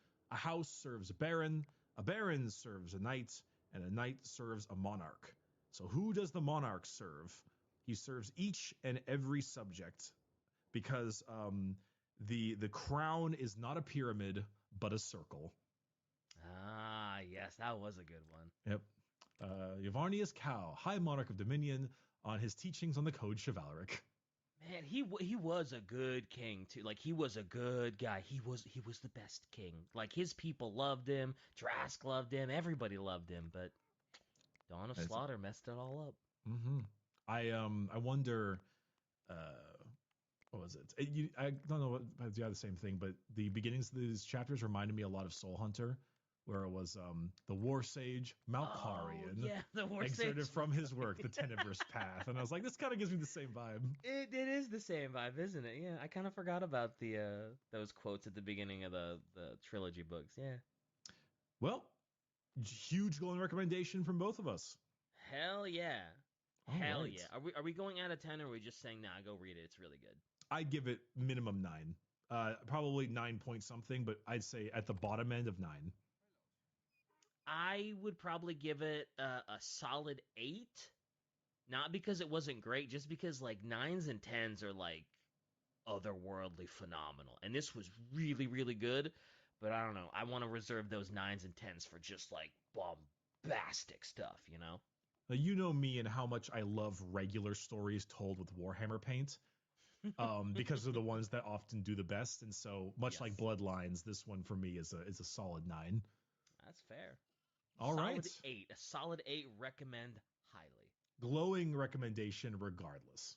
serves a baron serves a knight, and a knight serves a monarch. So who does the monarch serve? He serves each and every subject because the crown is not a pyramid but a circle. Ah, yes, that was a good one. Yep. Yavarnius Cow, High Monarch of Dominion, on his teachings on the Code Chivalric. Man, he was a good king too. Like he was a good guy. He was the best king. Like his people loved him. Drask loved him. Everybody loved him. But Dawn of That's, Slaughter messed it all up. mm-hmm. I wonder uh what was it? I don't know if you have the same thing, but the beginnings of these chapters reminded me a lot of Soul Hunter, where it was the War Sage Oh Malkarian yeah, the war excerpted stage. from his work, The Tenebrous Path, and I was like, this kind of gives me the same vibe. It is the same vibe, isn't it? Yeah, I kind of forgot about the those quotes at the beginning of the trilogy books. Yeah. Well, huge glowing recommendation from both of us. Hell yeah. All Hell right, yeah. Are we going out of 10 or are we just saying nah, go read it. It's really good. I'd give it minimum 9. Probably 9 point something, but I'd say at the bottom end of 9. I would probably give it a solid 8. Not because it wasn't great, just because like 9s and 10s are like otherworldly phenomenal. And this was really, really good. But I don't know. I want to reserve those 9s and 10s for just like bombastic stuff, you know? Now, you know me and how much I love regular stories told with Warhammer paint, because they're the ones that often do the best. And so, much Yes. like Bloodlines, this one for me is a solid 9. That's fair. All solid right, 8. A solid 8 recommend highly. glowing recommendation regardless.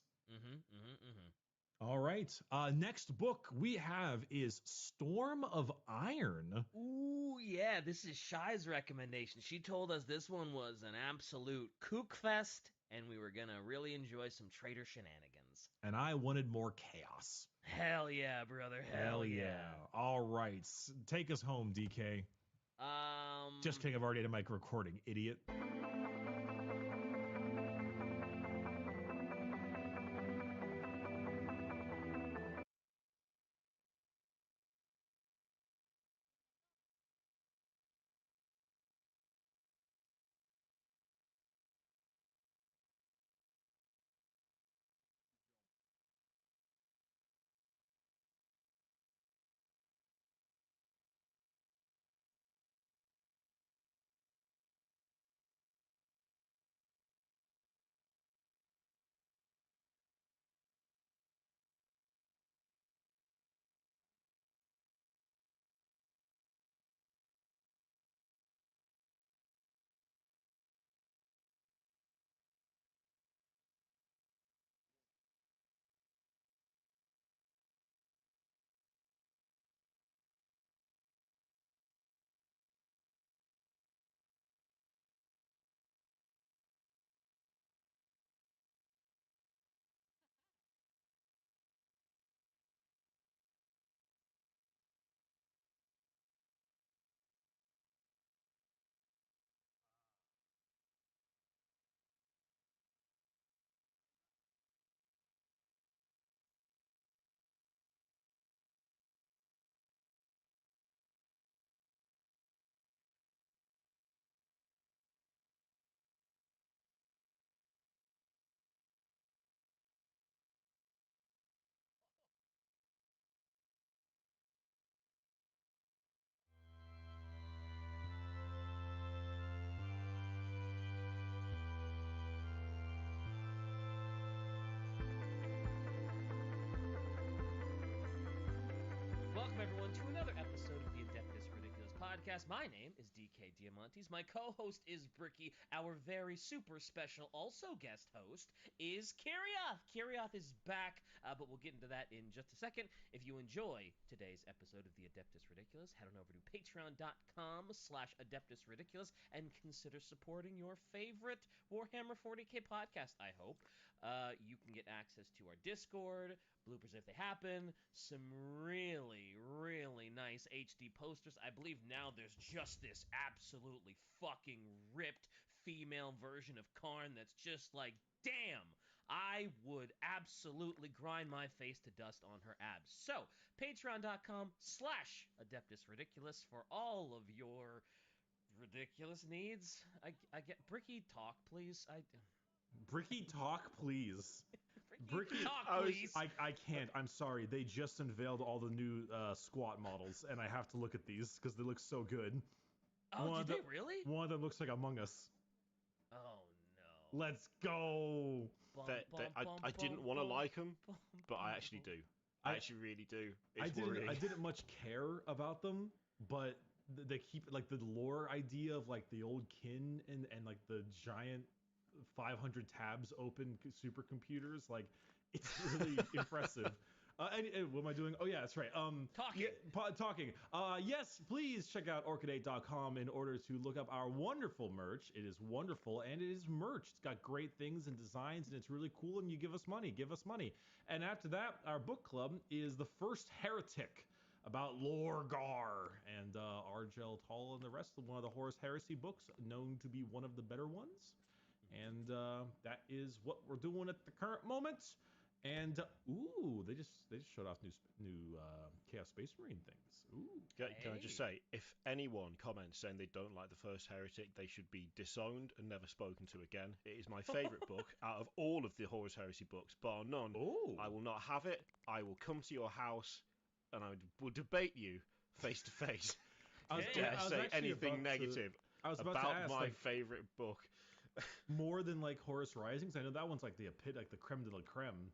All right, next book we have is Storm of Iron. Ooh, yeah, this is Shy's recommendation. She told us this one was an absolute kook fest, and we were gonna really enjoy some traitor shenanigans. And I wanted more chaos. Hell yeah, brother. Hell yeah. All right, take us home, DK. Just kidding, I've already had a mic recording, idiot. podcast. My name is DK Diamantes. My co-host is Bricky. Our very super special, also guest host, is Kirioth. Kirioth is back, but we'll get into that in just a second. If you enjoy today's episode of the Adeptus Ridiculous, head on over to patreon.com/Adeptus Ridiculous and consider supporting your favorite Warhammer 40k podcast, I hope. You can get access to our Discord, bloopers if they happen, some really, really nice HD posters. I believe now there's just this absolutely fucking ripped female version of Karn that's just like, damn, I would absolutely grind my face to dust on her abs. So, patreon.com/Adeptus Ridiculous for all of your ridiculous needs. I get Bricky, talk, please. Bricky, talk, please. Bricky, talk, please. I can't. I'm sorry. They just unveiled all the new squat models, and I have to look at these because they look so good. Oh, did they really? One of them looks like Among Us. Oh, no. Let's go. I didn't want to like them, but I actually do. I actually really do. I didn't much care about them, but they keep like the lore idea of like the old kin and like the giant 500 tabs open supercomputers, like it's really impressive. And what am I doing? Oh yeah, that's right. Talking. Yes, please check out Orchidate.com in order to look up our wonderful merch. It is wonderful, and it is merch. It's got great things and designs, and it's really cool, and you give us money. And after that, our book club is The First Heretic, about Lorgar and Argel Tall and the rest of one of the Horus Heresy books, known to be one of the better ones. And that is what we're doing at the current moment. And ooh, they just showed off new Chaos Space Marine things. Ooh. Can I just say, if anyone comments saying they don't like The First Heretic, they should be disowned and never spoken to again. It is my favourite book out of all of the Horus Heresy books, bar none. Ooh. I will not have it. I will come to your house and I will debate you face to face. I dare say anything negative about my favourite book. More than like Horus Risings, I know that one's like the creme de la creme.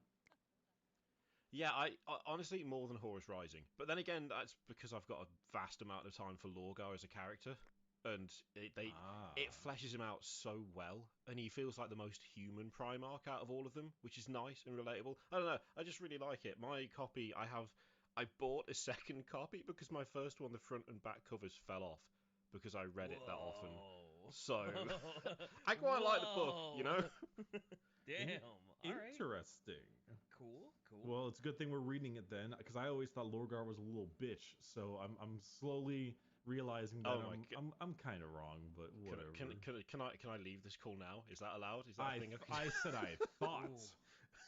Yeah, I honestly more than Horus Rising, but then again, that's because I've got a vast amount of time for Lorgar as a character, and it fleshes him out so well, and he feels like the most human Primarch out of all of them, which is nice and relatable. I don't know, I just really like it. My copy, I bought a second copy because my first one, the front and back covers fell off because I read it that often. So I quite like the book, you know. Damn. Interesting. Right. Cool. Well, it's a good thing we're reading it then, because I always thought Lorgar was a little bitch. So I'm slowly realizing that I'm kind of wrong, but whatever. Can I leave this call now? Is that allowed? Is that a thing? I said I thought.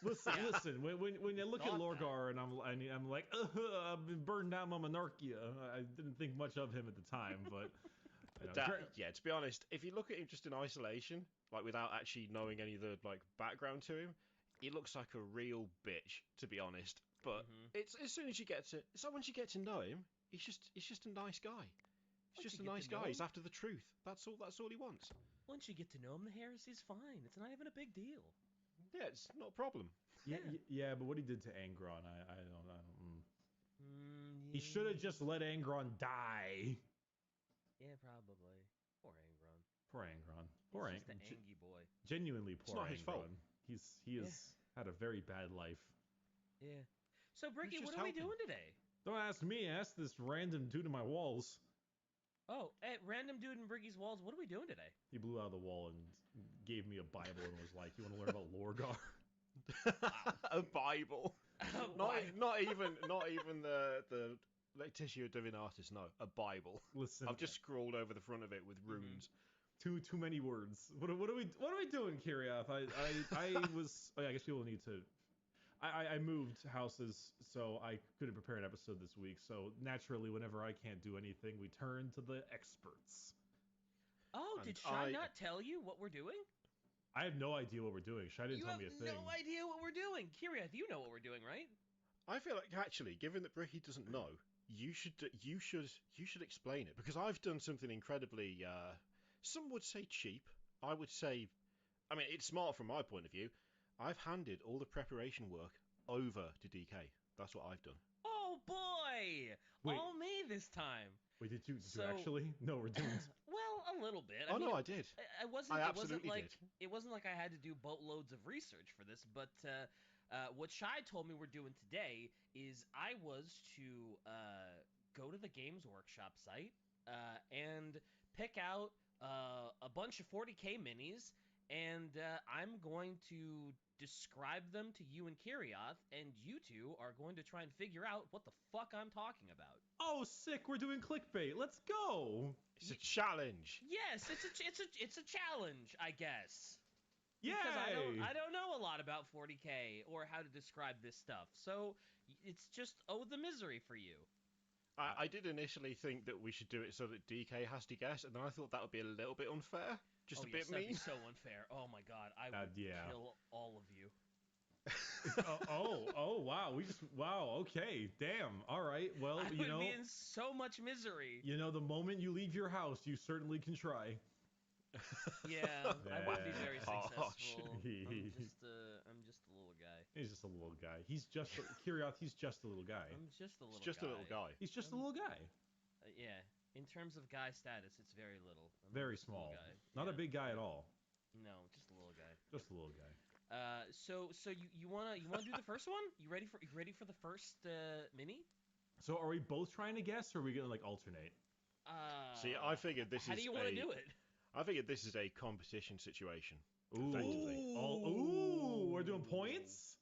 Listen. When you look at Lorgar and I'm like, I've been burned down my Monarchia. I didn't think much of him at the time, but. To be honest, if you look at him just in isolation, like without actually knowing any of the like background to him, he looks like a real bitch, to be honest. But it's as soon as you get to, it's like once you get to know him, he's just a nice guy. He's just a nice guy. He's after the truth. That's all he wants. Once you get to know him, the heresy's fine. It's not even a big deal. Yeah, it's not a problem. Yeah, but what he did to Angron, I don't. He should have just let Angron die. Yeah, probably. Poor Angron. Poor He's just an Angie boy. Genuinely poor Angron. It's not his fault. He has had a very bad life. Yeah. So, Bricky, what are we doing today? Don't ask me. Ask this random dude in my walls. Oh, random dude in Bricky's walls. What are we doing today? He blew out of the wall and gave me a Bible and was like, "You want to learn about Lorgar?" A Bible. Not even the Laetitia Divinatis, no, a Bible. Listen, I've just scrawled over the front of it with runes. Too many words. What are we doing, Kirioth? I guess people need to. I moved houses, so I couldn't prepare an episode this week. So naturally, whenever I can't do anything, we turn to the experts. Oh, did Shai not tell you what we're doing? I have no idea what we're doing. Shai didn't tell me a thing. You have no idea what we're doing. Kirioth, you know what we're doing, right? I feel like actually, given that Bricky doesn't know, you should explain it, because I've done something incredibly, some would say cheap. I would say, I mean, it's smart from my point of view. I've handed all the preparation work over to DK. That's what I've done. Oh boy! Wait. All me this time. Wait, did you So- actually? No, we're doomed. Well, a little bit. Oh, I mean, no, I did. I wasn't. I It wasn't absolutely like did. it wasn't like I had to do boatloads of research for this. But what Shai told me we're doing today is I was to go to the Games Workshop site and pick out a bunch of 40K minis, and I'm going to describe them to you and Kirioth, and you two are going to try and figure out what the fuck I'm talking about. Oh, sick! We're doing clickbait. Let's go. It's a challenge. Yes, it's a challenge, I guess. Yay! Because I don't know a lot about 40K or how to describe this stuff. So it's just the misery for you. I did initially think that we should do it so that DK has to guess, and then I thought that would be a little bit unfair. Just a Yes, bit that'd be mean. so unfair. Oh my god, I would yeah. kill all of you. Wow. Wow. Okay. Damn. All right. Well, I would be in so much misery. the moment you leave your house, you certainly can try. Yeah, I would be very Harsh. successful. I'm just a little guy. He's just a little guy. He's just Kirioth. He's just a little guy. I'm just a little It's just guy. a little guy. He's just a little guy. Yeah, in terms of guy status, it's very little. I'm Very just a little small. guy. Not a Yeah. big guy at all. No, just a little guy. Just a little guy. So you wanna do the first one? You ready for the first mini? So are we both trying to guess, or are we gonna like alternate? See, I figured this How is do you want to do it? I figured this is a competition situation. Ooh. Effectively. We're doing points.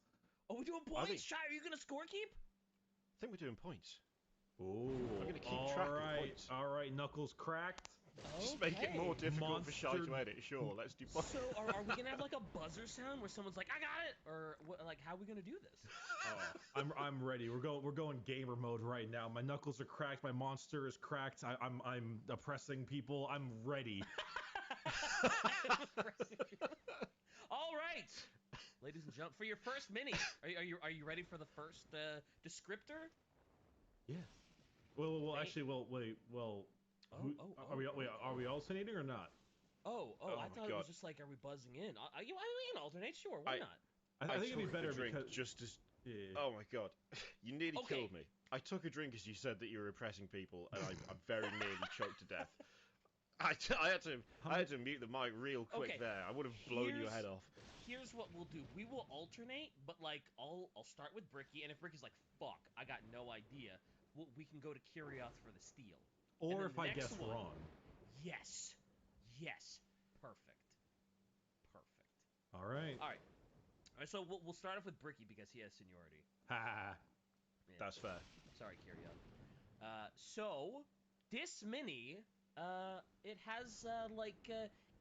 Oh, we're doing I points. think- Shy, are you gonna score keep? I think we're doing points. Ooh. I'm gonna keep track of points. All right. Knuckles cracked. Just make it more difficult for Shy Monster- to edit. Sure, let's do points. So are we gonna have like a buzzer sound where someone's like, "I got it," or what, like how are we gonna do this? I'm ready. We're going gamer mode right now. My knuckles are cracked. My monster is cracked. I'm oppressing people. I'm ready. All right, ladies and gentlemen, for your first mini, are you ready for the first descriptor? Yeah. Well. Thank- Actually, wait. Are we alternating or not? Oh, Oh I my thought it God. was just like, are we buzzing in? We can alternate, sure, why I- not? I think it'd be took better the drink because. just as. Yeah. Oh my god, you nearly Okay. killed me. I took a drink as you said that you were repressing people, and I very nearly choked to death. I had to mute the mic real quick Okay, there. I would have blown your here's- head off. Here's what we'll do. We will alternate, but like I'll start with Bricky, and if Bricky's like, "Fuck, I got no idea," we can go to Kirioth for the steal. And Or then if the I next guess one- wrong. Yes, perfect. All right. All right. So we'll start off with Bricky because he has seniority. Ha. Yeah. That's fair. Sorry, Kirioth. So this mini, it has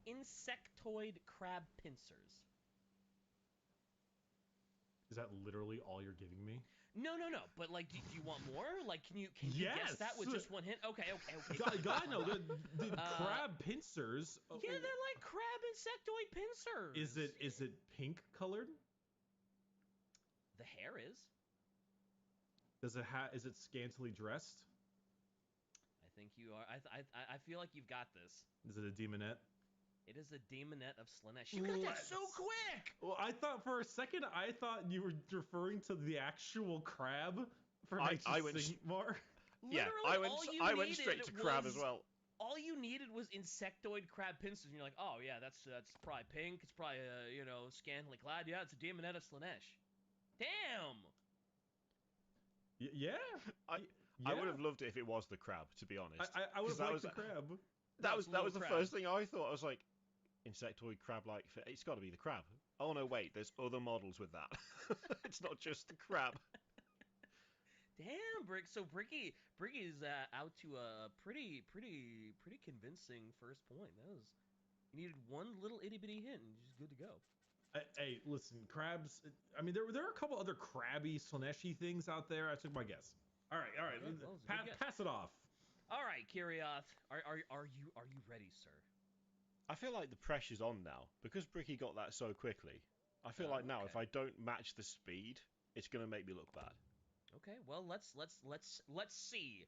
insectoid crab pincers. Is that literally all you're giving me? No. But like, do you want more? Like, can you guess Yes! that with just one hint? Okay. God, no. The Uh, crab pincers. Yeah, they're like crab insectoid pincers. Is it pink colored? The hair is. Is it scantily dressed? I think you are. I feel like you've got this. Is it a demonette? It is a demonette of Slaanesh. You got that so Let's- quick. Well, I thought for a second you were referring to the actual crab for I went Sigmar. Yeah, Literally, all you I went needed straight to crab was- as well. All you needed was insectoid crab pincers, and you're like, oh yeah, that's probably pink. It's probably scantily clad. Yeah, it's a demonette of Slaanesh. Damn. Yeah. I would have loved it if it was the crab, to be honest. I would 'Cause have that liked was- the crab. That was little the crab. first thing I thought. I was like, insectoid crab-like. It's got to be the crab. Oh no, wait. There's other models with that. It's not just the crab. Damn, So Bricky's out to a pretty convincing first point. You needed one little itty bitty hint, and you're just good to go. Hey, listen, crabs. I mean, there are a couple other crabby, Slaaneshi things out there. I took my guess. All right. Yeah, that was a good guess. Pass it off. All right, Kirioth, are you ready, sir? I feel like the pressure's on now because Bricky got that so quickly. I feel Oh, like now okay. if I don't match the speed, it's gonna make me look bad. Okay, well let's see.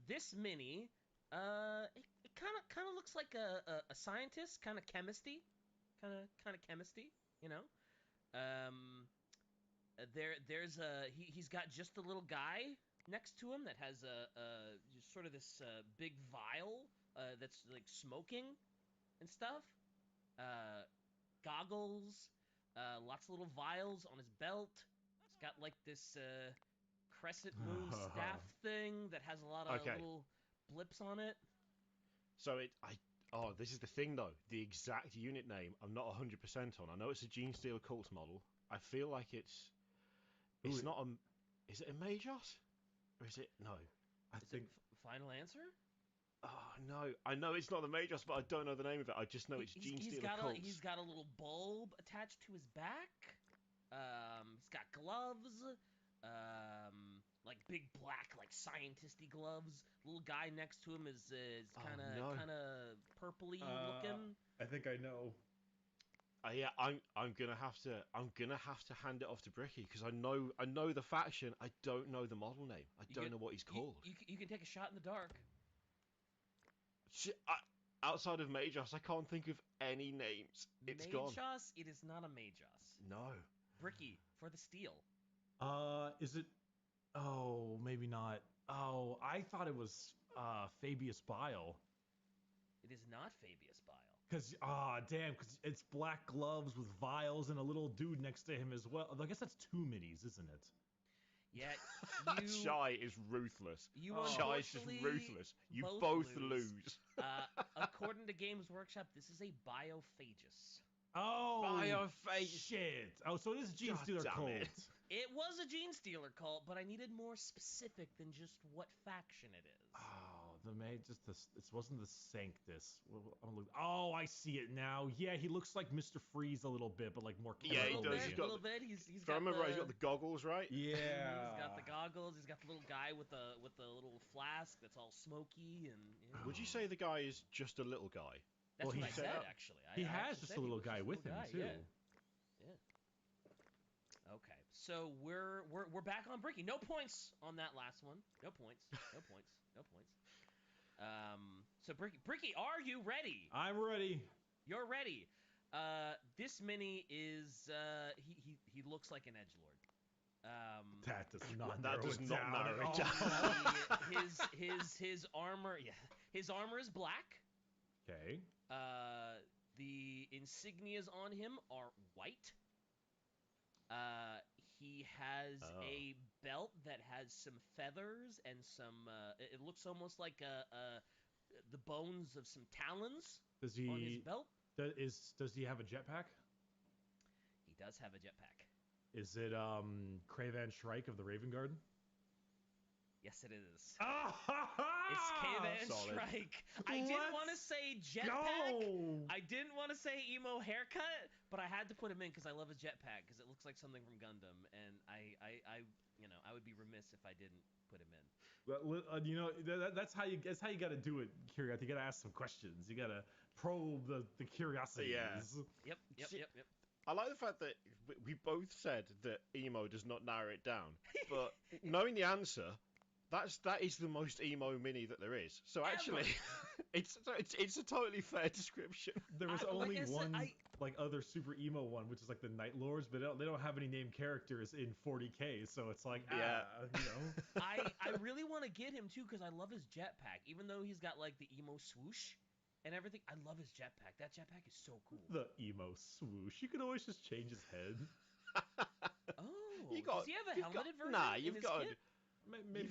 This mini, it kind of looks like a scientist, kind of chemisty, you know. There's he's got just a little guy next to him that has just sort of this big vial that's like smoking and stuff. Uh, Goggles, lots of little vials on his belt. He's got like this crescent moon staff thing that has a lot of Okay. little blips on it. So this is the thing though. The exact unit name I'm not 100% on. I know it's a Genestealer cult model. I feel like it's not a. Is it a Magos? Or is it no? I Is think it final answer? Oh no, I know it's not the Magos, but I don't know the name of it. I just know it's Genestealer cults. He's got a little bulb attached to his back. He's got gloves. Like big black, like scientisty gloves. Little guy next to him is kind of purpley looking. I think I know. Yeah, I'm gonna have to hand it off to Bricky because I know the faction. I don't know the model name. I don't know what he's called. You can take a shot in the dark. Outside of Magos, I can't think of any names. It's gone. Magos? It is not a Magos. No. Bricky for the steal. Is it? Oh, maybe not. Oh, I thought it was Fabius Bile. It is not Fabius Bile. Cause damn, cause it's black gloves with vials and a little dude next to him as well. I guess that's two minis, isn't it? Yeah, Shy is ruthless. Shy is just ruthless. You both lose. According to Games Workshop, this is a Biophagous. Oh, Biophagous. Shit. Oh, so it is Genestealer cult. It was a Genestealer cult, but I needed more specific than just what faction it is. Oh, it wasn't the Sanctus. Oh, I see it now. Yeah, he looks like Mr. Freeze a little bit, but like more. Yeah, he does. He's got the goggles, right? Yeah. He's got the goggles. He's got the little guy with the little flask that's all smoky and. Yeah. Would you say the guy is just a little guy? That's what I said, actually. He has just a little guy with him too. Yeah. Okay, so we're back on Bricky. No points on that last one. No points. So Bricky, are you ready? I'm ready. You're ready. This mini is he looks like an edgelord. That does not narrow it down. His armor, his armor is black. Okay. The insignias on him are white. He has a belt that has some feathers and some. It looks almost like the bones of some talons on his belt. Does he have a jetpack? He does have a jetpack. Is it Kravan Shrike of the Raven Guard? Yes, it is. It's Kravan Shrike. I didn't want to say jetpack. I didn't want to say emo haircut, but I had to put him in because I love his jetpack because it looks like something from Gundam, and I would be remiss if I didn't put him in. That's how you got to do it, Kiriath. You got to ask some questions. You got to probe the curiosities. Yeah. Yep. I like the fact that we both said that emo does not narrow it down, but knowing the answer. That is the most emo mini that there is. So actually, it's a totally fair description. There was only one other super emo one, which is like the Night Lords, but they don't have any named characters in 40K, so it's like I really want to get him too because I love his jetpack, even though he's got like the emo swoosh and everything. I love his jetpack. That jetpack is so cool. The emo swoosh. You could always just change his head. Does he have a helmeted version? Nah, you've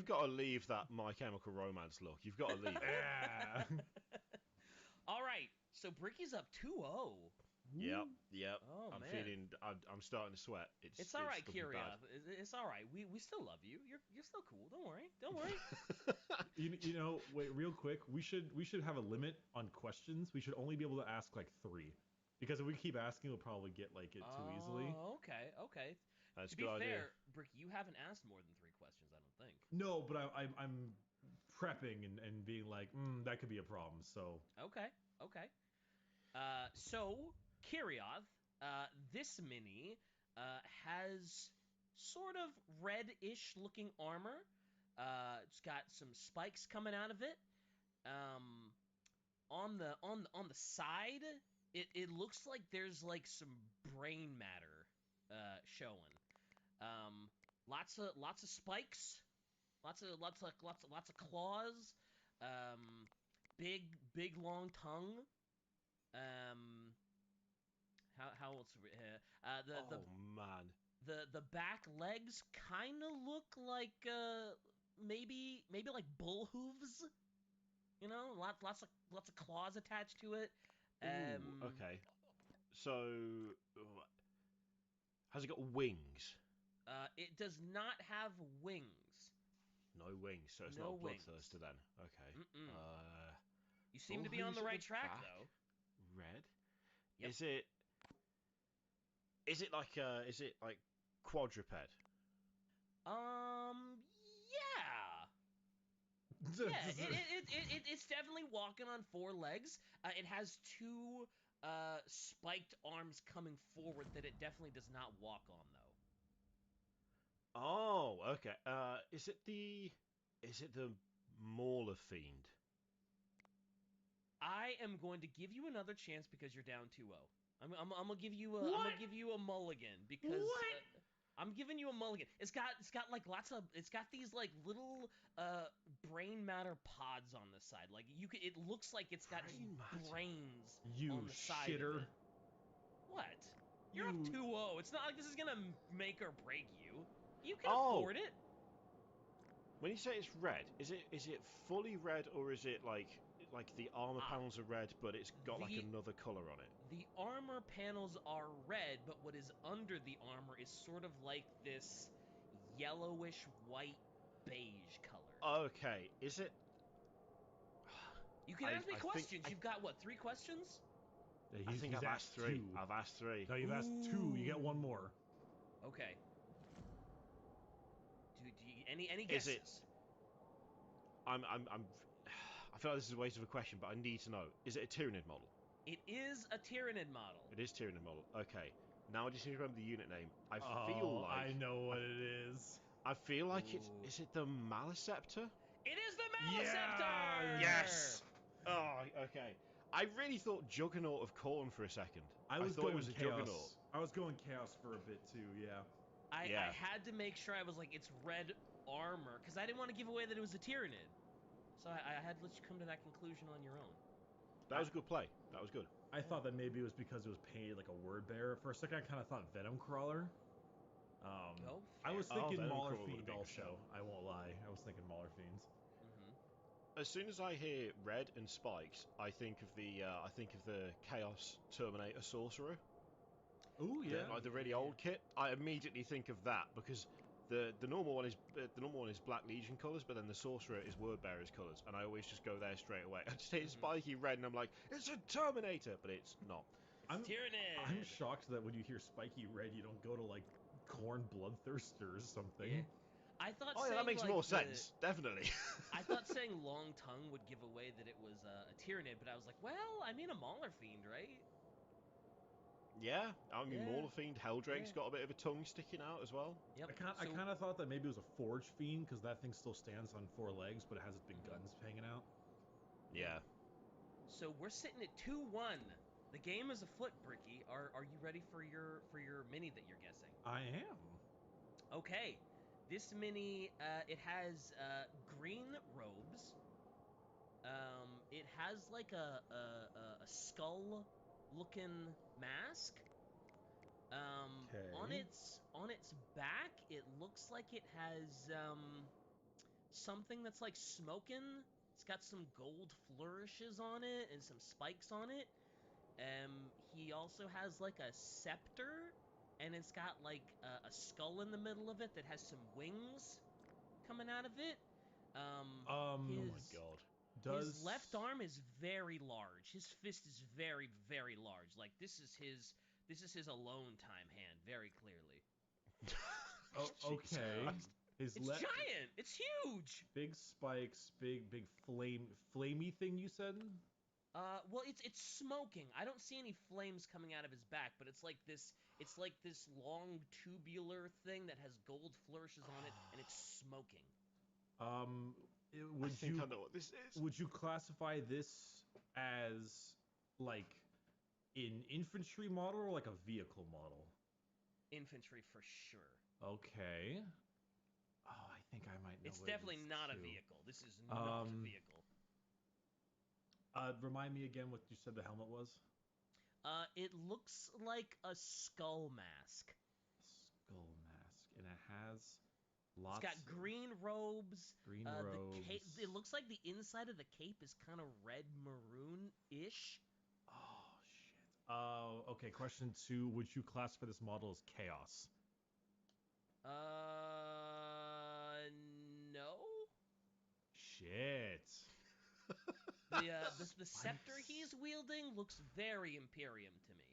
got to leave that My Chemical Romance look. You've got to leave it. Yeah. All right. So Bricky's up 2-0. Yep. Oh, I'm starting to sweat. It's all right, Kiriath. It's all right. We still love you. You're still cool. Don't worry. Wait, real quick. We should have a limit on questions. We should only be able to ask like 3. Because if we keep asking, we'll probably get it too easily. Oh, okay. That's to be fair, Bricky, you haven't asked more than 3 questions, I don't think. No, but I'm prepping and being like, that could be a problem. So okay. So Kiriath, this mini has sort of red-ish looking armor. It's got some spikes coming out of it. On the side, it looks like there's like some brain matter showing. Lots of spikes Lots of claws. Um, big long tongue. Um, how else? Oh man. The back legs kind of look like maybe like bull hooves. You know, lots of claws attached to it. Ooh, Um, okay. So, has it got wings? it does not have wings. No wings, so it's not No a wings. bloodthirster then. Okay. Mm-mm. Uh, You seem Bull to be on hooves the at right the track back, though. red. Yep. Is it? Is it like? Is it like quadruped? Yeah. Yeah, it's definitely walking on four legs. It has two spiked arms coming forward that it definitely does not walk on though. Oh, okay. Is it the? Is it the Mauler fiend? I am going to give you another chance because you're down 2-0. I'm gonna give you I'm gonna What? give you a mulligan because What? I'm giving you a mulligan. It's got like it's got these like little brain matter pods on the side. Like it looks like it's got just Brain matter. brains You on the side of shitter. it. What? You're up You 2-0. It's not like this is gonna make or break you. You can Oh, afford it. when you say it's red, is it fully red or is it like the armor Ah, panels are red, but it's got like the another color on it? the armor panels are red, but what is under the armor is sort of like this yellowish white beige color. Okay, is it? You can ask me I think questions. You've got what, 3 questions? Yeah, I he's, think he's I've asked asked three. two. I've asked three. No, you've asked two. You get one Ooh. more. Okay. Any Is it? guesses? I'm. I feel like this is a waste of a question, but I need to know. Is it a Tyranid model? It is a Tyranid model. It is Tyranid model. Okay. Now I just need to remember the unit name. Oh, I know what it is. I feel like it's. Ooh. Is it the Maliceptor? It is the Yeah! Maliceptor! Oh, okay. I really thought Juggernaut of Khorne for a second. I I was thought it going was a Juggernaut. chaos. I was going chaos for a bit too. Yeah. I Yeah, had to make sure I was like, it's red armor, because I didn't want to give away that it was a Tyranid. So I had to let you come to that conclusion on your own. that was a good play. That was good. I thought that maybe it was because it was painted like a word bearer. For a second, I kind of thought Venom Crawler. Oh, I fair. was thinking Venom Mauler Crawler would have Fiend been a good shout. also. I won't lie. I was thinking Mauler Fiends. Mm-hmm. As soon as I hear red and spikes, I think of the Chaos Terminator Sorcerer. Oh yeah. Like the really Yeah. old kit, I immediately think of that because the normal one is Black Legion colours, but then the sorcerer is Wordbearer's colours, and I always just go there straight away. I just hit Mm-hmm. spiky red, and I'm like, it's a Terminator, but it's not. It's I'm Tyranid! shocked that when you hear spiky red, you don't go to like Corn Bloodthirster or Yeah. something. I thought Oh yeah, that saying makes like more the sense, definitely. I thought saying long tongue would give away that it was a Tyranid, but I was like, well, I mean a Mauler Fiend, right? Yeah, I mean Yeah. Mauler Fiend Helldrake's Yeah. got a bit of a tongue sticking out as well. Yep. I So kind of thought that maybe it was a Forge Fiend because that thing still stands on four legs, but it has its big Mhm. guns hanging out. yeah. Yeah. So we're sitting at 2-1. The game is afoot, Bricky. Are you ready for your mini that you're guessing? I am. Okay. This mini it has green robes. It has like a skull looking mask. On Okay. its back, it looks like it has something that's like smoking. It's got some gold flourishes on it and some spikes on it. He also has like a scepter, and it's got like a skull in the middle of it that has some wings coming out of it. Oh my His god. his left Does arm is very large. His fist is very, very large. Like this is his alone time hand, very clearly. Jesus okay. Christ. His It's giant. It's huge. big spikes, big flamey thing you said. Well, it's smoking. I don't see any flames coming out of his back, but it's like this. It's like this long tubular thing that has gold flourishes on it, and it's smoking. I Would think I you know what this is. classify this as like an infantry model or like a vehicle model? Infantry for sure. Okay. Oh, I think I might know. It's what definitely it is not a too. vehicle. This is not a vehicle. Remind me again what you said the helmet was. It looks like a skull mask. Skull mask, and it has lots. It's got green robes. Green robes. The cape. It looks like the inside of the cape is kind of red maroon-ish. Oh shit. Okay. Question 2: would you classify this model as chaos? No. Shit. The scepter he's wielding looks very Imperium to me.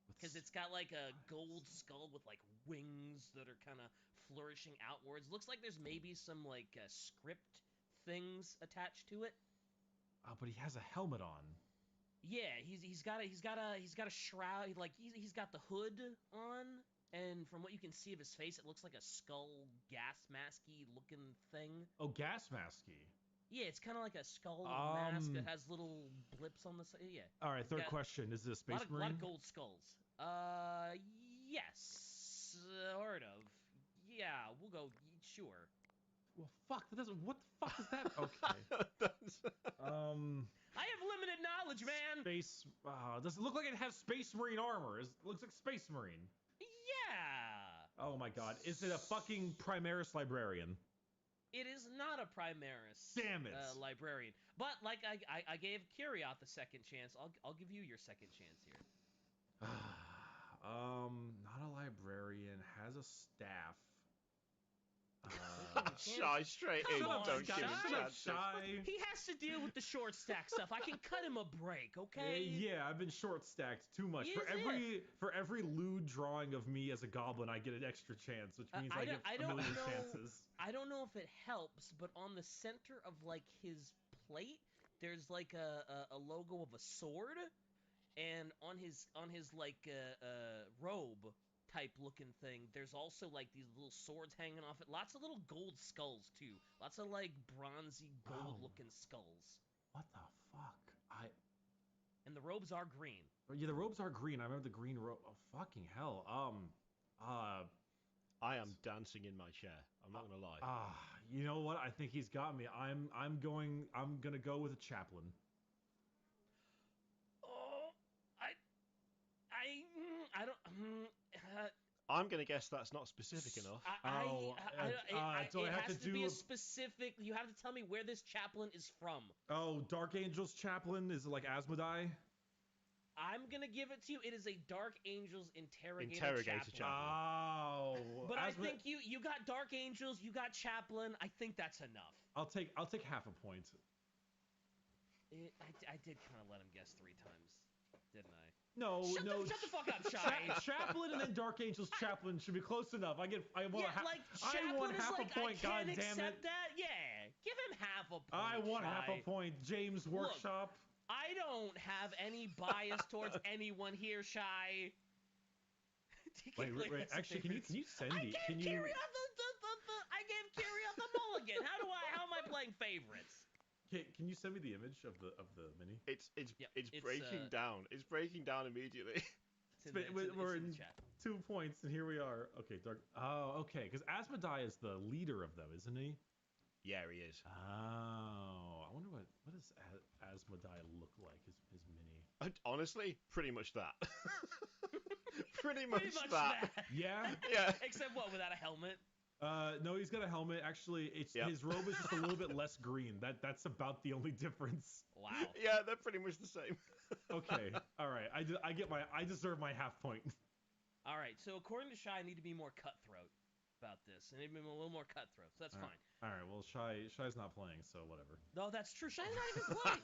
Because it's got like a gold skull with like wings that are kind of flourishing outwards. Looks like there's maybe some like script things attached to it. Oh, but he has a helmet on. Yeah, he's got a shroud. Like he's got the hood on, and from what you can see of his face, it looks like a skull gas masky looking thing. Oh, gas masky. Yeah, it's kind of like a skull mask that has little blips on the side. Yeah. All right, third question: is it a Space Marine? A lot of gold skulls. Yes, sort of. Yeah, we'll go. Sure. Well, fuck. That doesn't. What the fuck is that? Okay. I have limited knowledge, man. Space. Does it look like it has Space Marine armor? It looks like Space Marine. Yeah. Oh my god. Is it a fucking Primaris librarian? It is not a Primaris. Damn it. Librarian. But like I gave Kirioth a second chance. I'll give you your second chance here. Not a librarian. Has a staff. Shy straight in. Don't give him chances. Shy. He has to deal with the short stack stuff. I can cut him a break, okay? Yeah, I've been short stacked too much. For every lewd drawing of me as a goblin, I get an extra chance, which means I get a million chances. I don't know if it helps, but on the center of like his plate, there's like a logo of a sword, and on his like robe type looking thing, there's also like these little swords hanging off it. Lots of little gold skulls too. Lots of like bronzy gold looking skulls. What the fuck? And the robes are green. Yeah, the robes are green. I remember the green robe. Oh, fucking hell. I am dancing in my chair. I'm not gonna lie. You know what? I think he's got me. I'm gonna go with a chaplain. Oh, I don't. I'm gonna guess that's not specific enough. Do I have to do be a specific? You have to tell me where this chaplain is from. Oh, Dark Angel's chaplain? Is it like Asmodai? I'm gonna give it to you. It is a Dark Angels interrogator chaplain. Oh, but I think you got Dark Angels, you got chaplain. I think that's enough. I'll take half a point. I did kind of let him guess 3 times, didn't I? No. Shut the fuck up, Shy. Chaplain and then Dark Angel's chaplain should be close enough. I want half a point. God damn it! That. Yeah, give him half a point. I want Shy. half a point. James Workshop. Look, I don't have any bias towards anyone here, Shy. Wait. Actually, can you send me? I gave Kirioth the mulligan. How am I playing favorites? Can you send me the image of the mini? It's breaking down. It's breaking down immediately. We're in 2 points, and here we are. Okay, Dark. Oh, okay. Because Asmodai is the leader of them, isn't he? Yeah, he is. Oh, I wonder what does Asmodai look like? His mini. Honestly, pretty much that. pretty much that. Yeah. Yeah. Except what? Without a helmet. No, he's got a helmet. Actually, his robe is just a little bit less green. That's about the only difference. Wow. Yeah, they're pretty much the same. Okay. All right. I deserve my half point. All right. So according to Shy, I need to be more cutthroat about this. I need to be a little more cutthroat. So that's fine. All right. Well, Shy's not playing, so whatever. No, that's true. Shy's not even playing.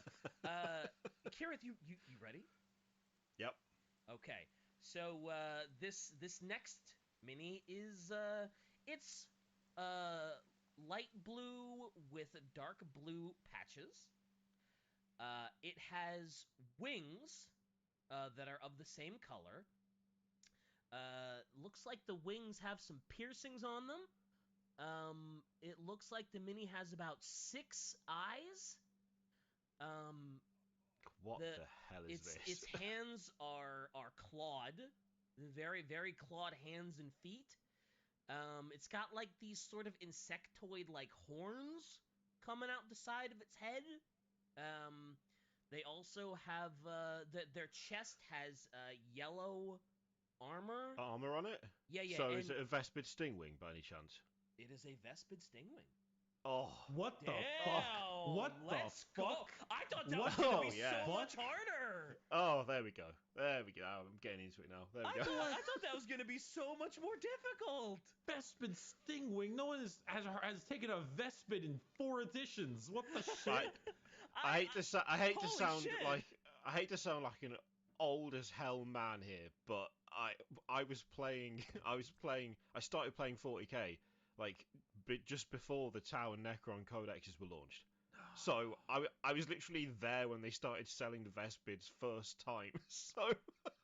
Kirith, you ready? Yep. Okay. So this next mini is it's light blue with dark blue patches. It has wings that are of the same color. Looks like the wings have some piercings on them. It looks like the mini has about 6 eyes. What the hell is this? Its hands are clawed, very, very clawed hands and feet. It's got like these sort of insectoid-like horns coming out the side of its head. They also have their chest has yellow armor. Armor on it? Yeah, yeah. So is it a Vespid Stingwing by any chance? It is a Vespid Stingwing. Oh. What the Damn, fuck? What let's the fuck? Go. I thought that What was gonna the be fuck? so much harder. Oh, there we go. There we go. I'm getting into it now. There we go. I thought that was gonna be so much more difficult. Vespid Stingwing. No one has taken a Vespid in 4 editions. What the shit? I hate to sound shit. like an old as hell man here, but I started playing 40k like just before the Tau and Necron codexes were launched. So I was literally there when they started selling the Vespids first time. So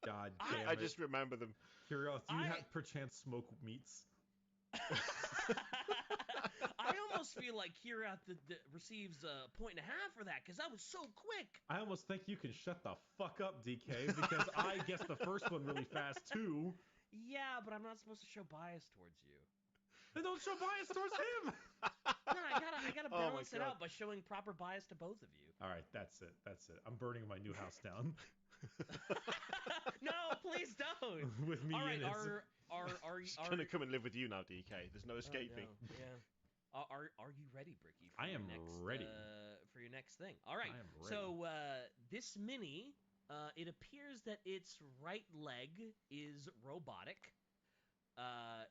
God damn I it. just remember them. Curious, do you have perchance smoke meats? I almost feel like Kirath receives a 1.5 for that because that was so quick. I almost think you can shut the fuck up, DK, because I guessed the first one really fast too. Yeah, but I'm not supposed to show bias towards you. Then don't show bias towards him. No, I gotta balance it out by showing proper bias to both of you. All right, that's it. I'm burning my new house down. No, please don't. With me All right, in it. He's gonna come and live with you now, DK. There's no escaping. Oh, no. Yeah. Are you ready, Bricky? I am ready. For your next thing. All right. I am ready. So this mini, it appears that its right leg is robotic.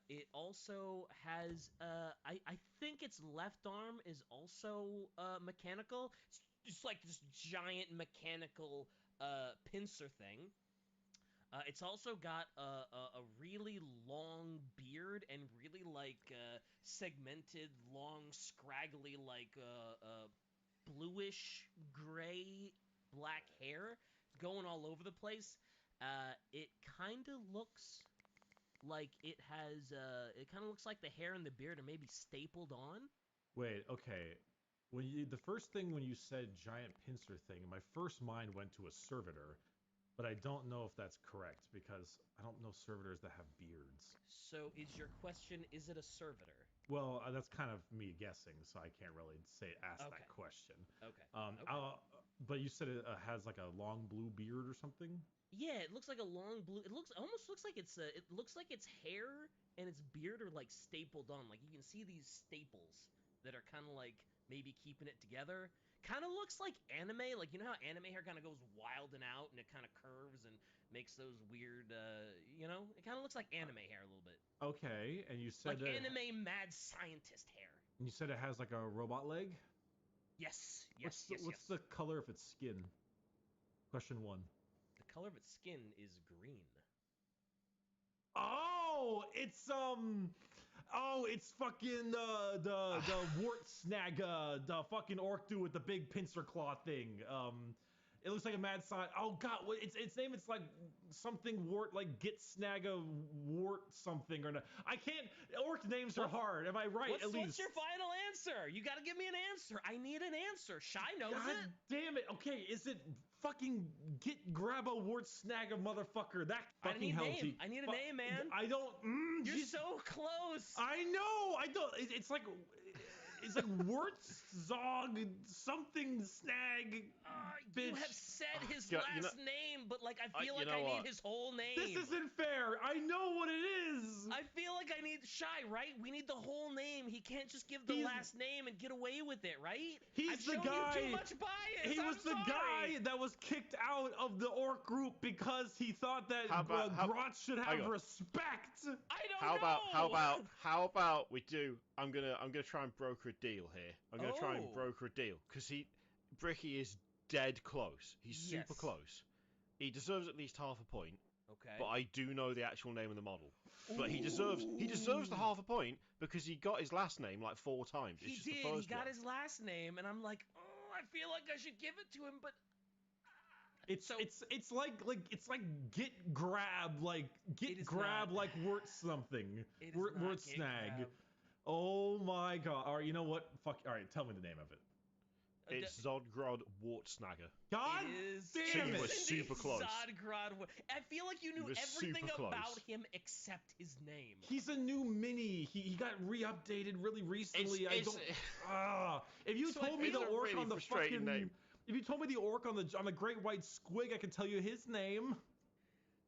It also has, I think its left arm is also mechanical. It's just like this giant mechanical pincer thing. It's also got a really long beard and really like segmented, long, scraggly, like bluish gray black hair going all over the place. It kind of looks like it has it kind of looks like the hair and the beard are maybe stapled on. Wait, okay. The first thing when you said giant pincer thing, my first mind went to a servitor, but I don't know if that's correct because I don't know servitors that have beards. So is your question, is it a servitor? Well, that's kind of me guessing, so I can't really ask Okay. that question. Okay. Okay. But you said it has like a long blue beard or something? Yeah, it looks like a long blue. It almost looks like it looks like its hair and its beard are like stapled on. Like you can see these staples that are kind of like maybe keeping it together. Kind of looks like anime. Like you know how anime hair kind of goes wild and out and it kind of curves and makes those weird. It kind of looks like anime hair a little bit. Okay, and you said Like anime mad scientist hair. And you said it has like a robot leg? Yes. What's the color of its skin? Question 1. The color of its skin is green. Oh, it's fucking the wart snag, the fucking orc dude with the big pincer claw thing. It looks like a mad sign. Oh god, what its name? It's like something wart, like get snagga wart something or not. I can't. Orc names are hard. Am I right? What's your final answer? You gotta give me an answer. I need an answer. Shy knows God it. damn it. Okay, is it fucking get grab a wart snagga motherfucker? That fucking helpy. I need a name, man. I don't. You're so close. I know. I don't. It's like. It's like Wurtzog something snag. Bitch. You have said his last name, but like I feel like I need his whole name. This isn't fair. I know what it is. I feel like I need Shy, right? We need the whole name. He can't just give the last name and get away with it, right? He's the guy. You too much bias. He was the guy that was kicked out of the orc group because he thought that Grotz should have respect. I don't know. How about we do? I'm gonna try and broker a deal here. I'm gonna try and broker a deal because Bricky is dead close. He's super close. He deserves at least half a point. Okay. But I do know the actual name of the model. But he deserves the half a point because he got his last name like 4 times. He did. He got his last name, and I'm like, I feel like I should give it to him, but. It's like get grab like wort something. Wort snag. Oh my god. All right, you know what? Fuck. All right, tell me the name of it. It's Zodgrod Wartsnagger. God It is. damn So you it! were super close. Zodgrod. I feel like you knew were everything super close. about him except his name. He's a new mini. He got re-updated really recently. If you So told me it's the a orc really on the frustrating fucking name. if you told me the orc on the great white squig, I could tell you his name.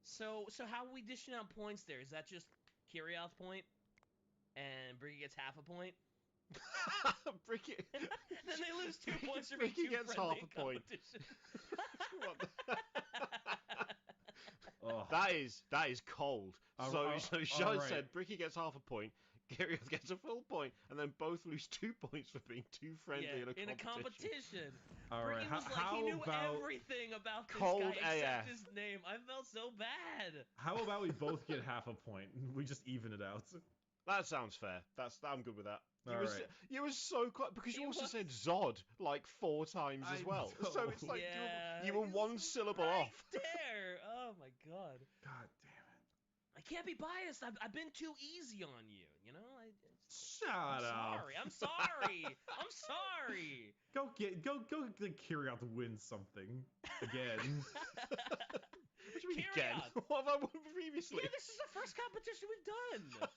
So how are we dishing out points there? Is that just Kirioth point? And Bricky gets half a point? Bricky. Then they lose 2 points for being Bricky too gets friendly half a in point. competition. What the- Ugh. that is cold. So Shai all right. said Bricky gets half a point, Kirioth gets a full point, and then both lose 2 points for being too friendly in a competition. All right. Bricky was like, How he knew about everything about this Cold guy except AF. his name. I felt so bad. how about we both get half a point? We just even it out. That sounds fair. I'm good with that. All right. You were so close because you He also was. said Zod like 4 times as I well. know. So it's like Yeah, you were he's 1 syllable right off. there. Oh my god. God damn it! I can't be biased. I've been too easy on you. You know. Shut I'm up. sorry. I'm sorry. I'm sorry. Go get Kirioth to win something again. What do you mean again? Kirioth. What have I won previously? Yeah, this is the first competition we've done.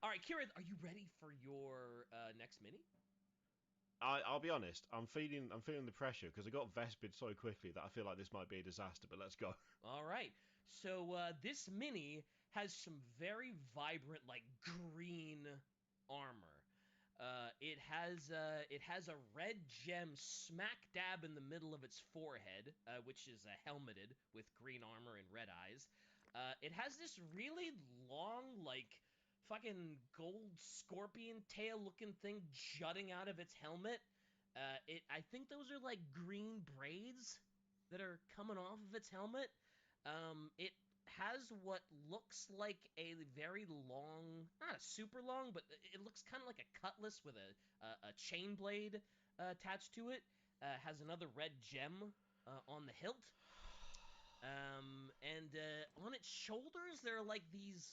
All right, Kirioth, are you ready for your next mini? I'll be honest. I'm feeling the pressure because I got Vespid so quickly that I feel like this might be a disaster. But let's go. All right. So this mini has some very vibrant, like green armor. It has a red gem smack dab in the middle of its forehead, which is helmeted with green armor and red eyes. It has this really long, like fucking gold scorpion tail looking thing jutting out of its helmet. I think those are like green braids that are coming off of its helmet. It has what looks like a very long, not a super long, but it looks kind of like a cutlass with a chain blade attached to it. Has another red gem on the hilt. And on its shoulders there are like these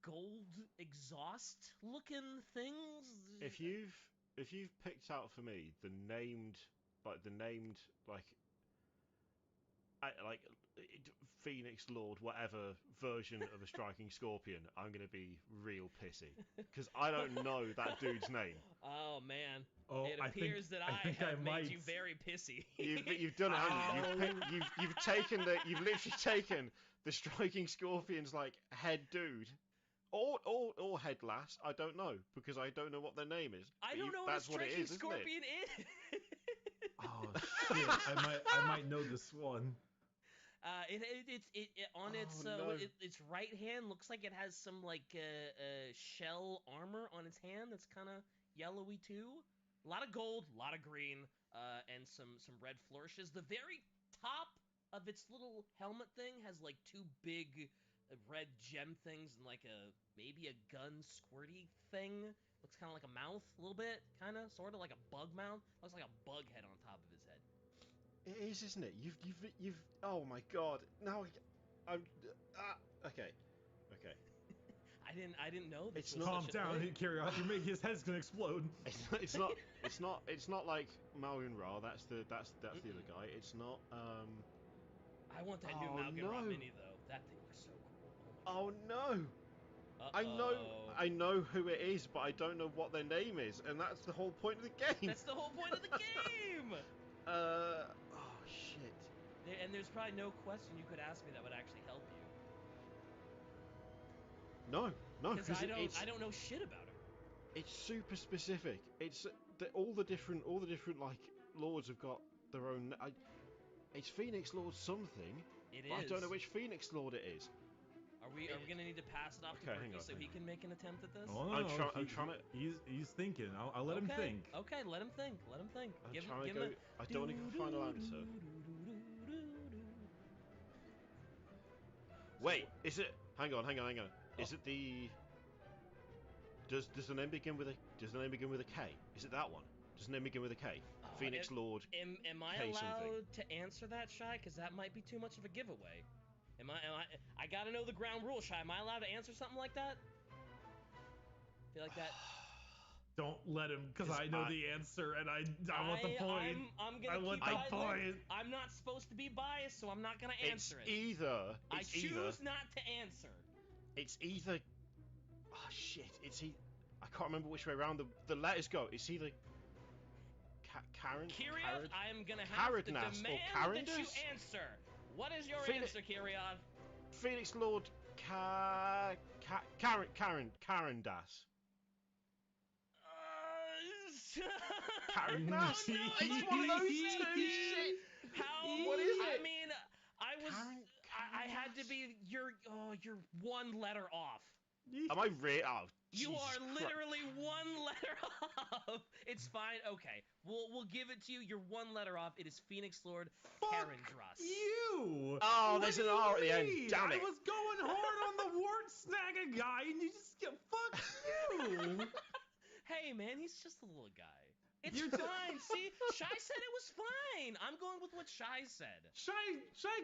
gold exhaust looking things. If you've picked out for me the named Phoenix Lord whatever version of a striking scorpion, I'm gonna be real pissy because I don't know that dude's name. Oh man, Oh, it appears that I have made you very pissy. You've done it, haven't you? You've literally taken the striking scorpion's like head dude. Or head lass, I don't know, because I don't know what their name is. I don't know that's what a what it striking is, scorpion isn't it? is. Oh shit! I might know this one. Its right hand looks like it has some like shell armor on its hand that's kind of yellowy too. A lot of gold, a lot of green, and some red flourishes. The very top of its little helmet thing has like 2 big red gem things and like maybe a gun squirty thing. Looks kind of like a mouth a little bit, kind of, sort of like a bug mouth. Looks like a bug head on top of his head. It is, isn't it? You've. Oh my god! Now, okay. I didn't know this. It's was Calm such a down, thing. Kirioth. You're making his head's gonna explode. It's not like Malgun Ra. That's the other guy. It's not. I want that new Oh, Malgun Ra no. Mini though. That thing looks so cool. Oh no! Uh-oh. I know who it is, but I don't know what their name is, and that's the whole point of the game. That's the whole point of the game. Oh shit. And there's probably no question you could ask me that would actually help you. No, Because I don't know shit about her. it's super specific. It's all the different like lords have got their own. It's Phoenix Lord something. It But is. I don't know which Phoenix Lord it is. Are we gonna need to pass it off to Okay, hang Bricky on, so hang he on. can make an attempt at this? Oh, no, I'm trying to. He's thinking. I'll let him think. Okay, let him think. Let him think. I'm Give trying to him go. a... I don't want to give a final answer. Wait, is it? Hang on. Is it the? Does the name begin with a K? Is it that one? Does the name begin with a K? Phoenix Lord. Am I K allowed something. to answer that, Shy? Because that might be too much of a giveaway. I gotta know the ground rules, Shy. Am I allowed to answer something like that? Feel like that? Don't let him, because I know the answer, and I want the point. I'm gonna want keep the point. I'm not supposed to be biased, so I'm not gonna answer it. I choose not to answer. It's either. Oh shit! I can't remember which way around the letters go. It's either. Karen. Kirioth, I am gonna have to demand that you answer. What is your answer, Kirioth? Phoenix Lord Karen Das. Karen Das? No, It's one of those two shit. How? What is it? I mean, I had to be your one letter off. Am I really? Oh, you are literally one letter off. It's fine. Okay, we'll give it to you. You're one letter off. It is Phoenix Lord Karandras. You. Oh, there's an R at the end. Damn it! I was going hard on the wart snagger guy, and you just get fuck you. Hey man, he's just a little guy. It's fine. See, Shy said it was fine. I'm going with what Shy said. Shy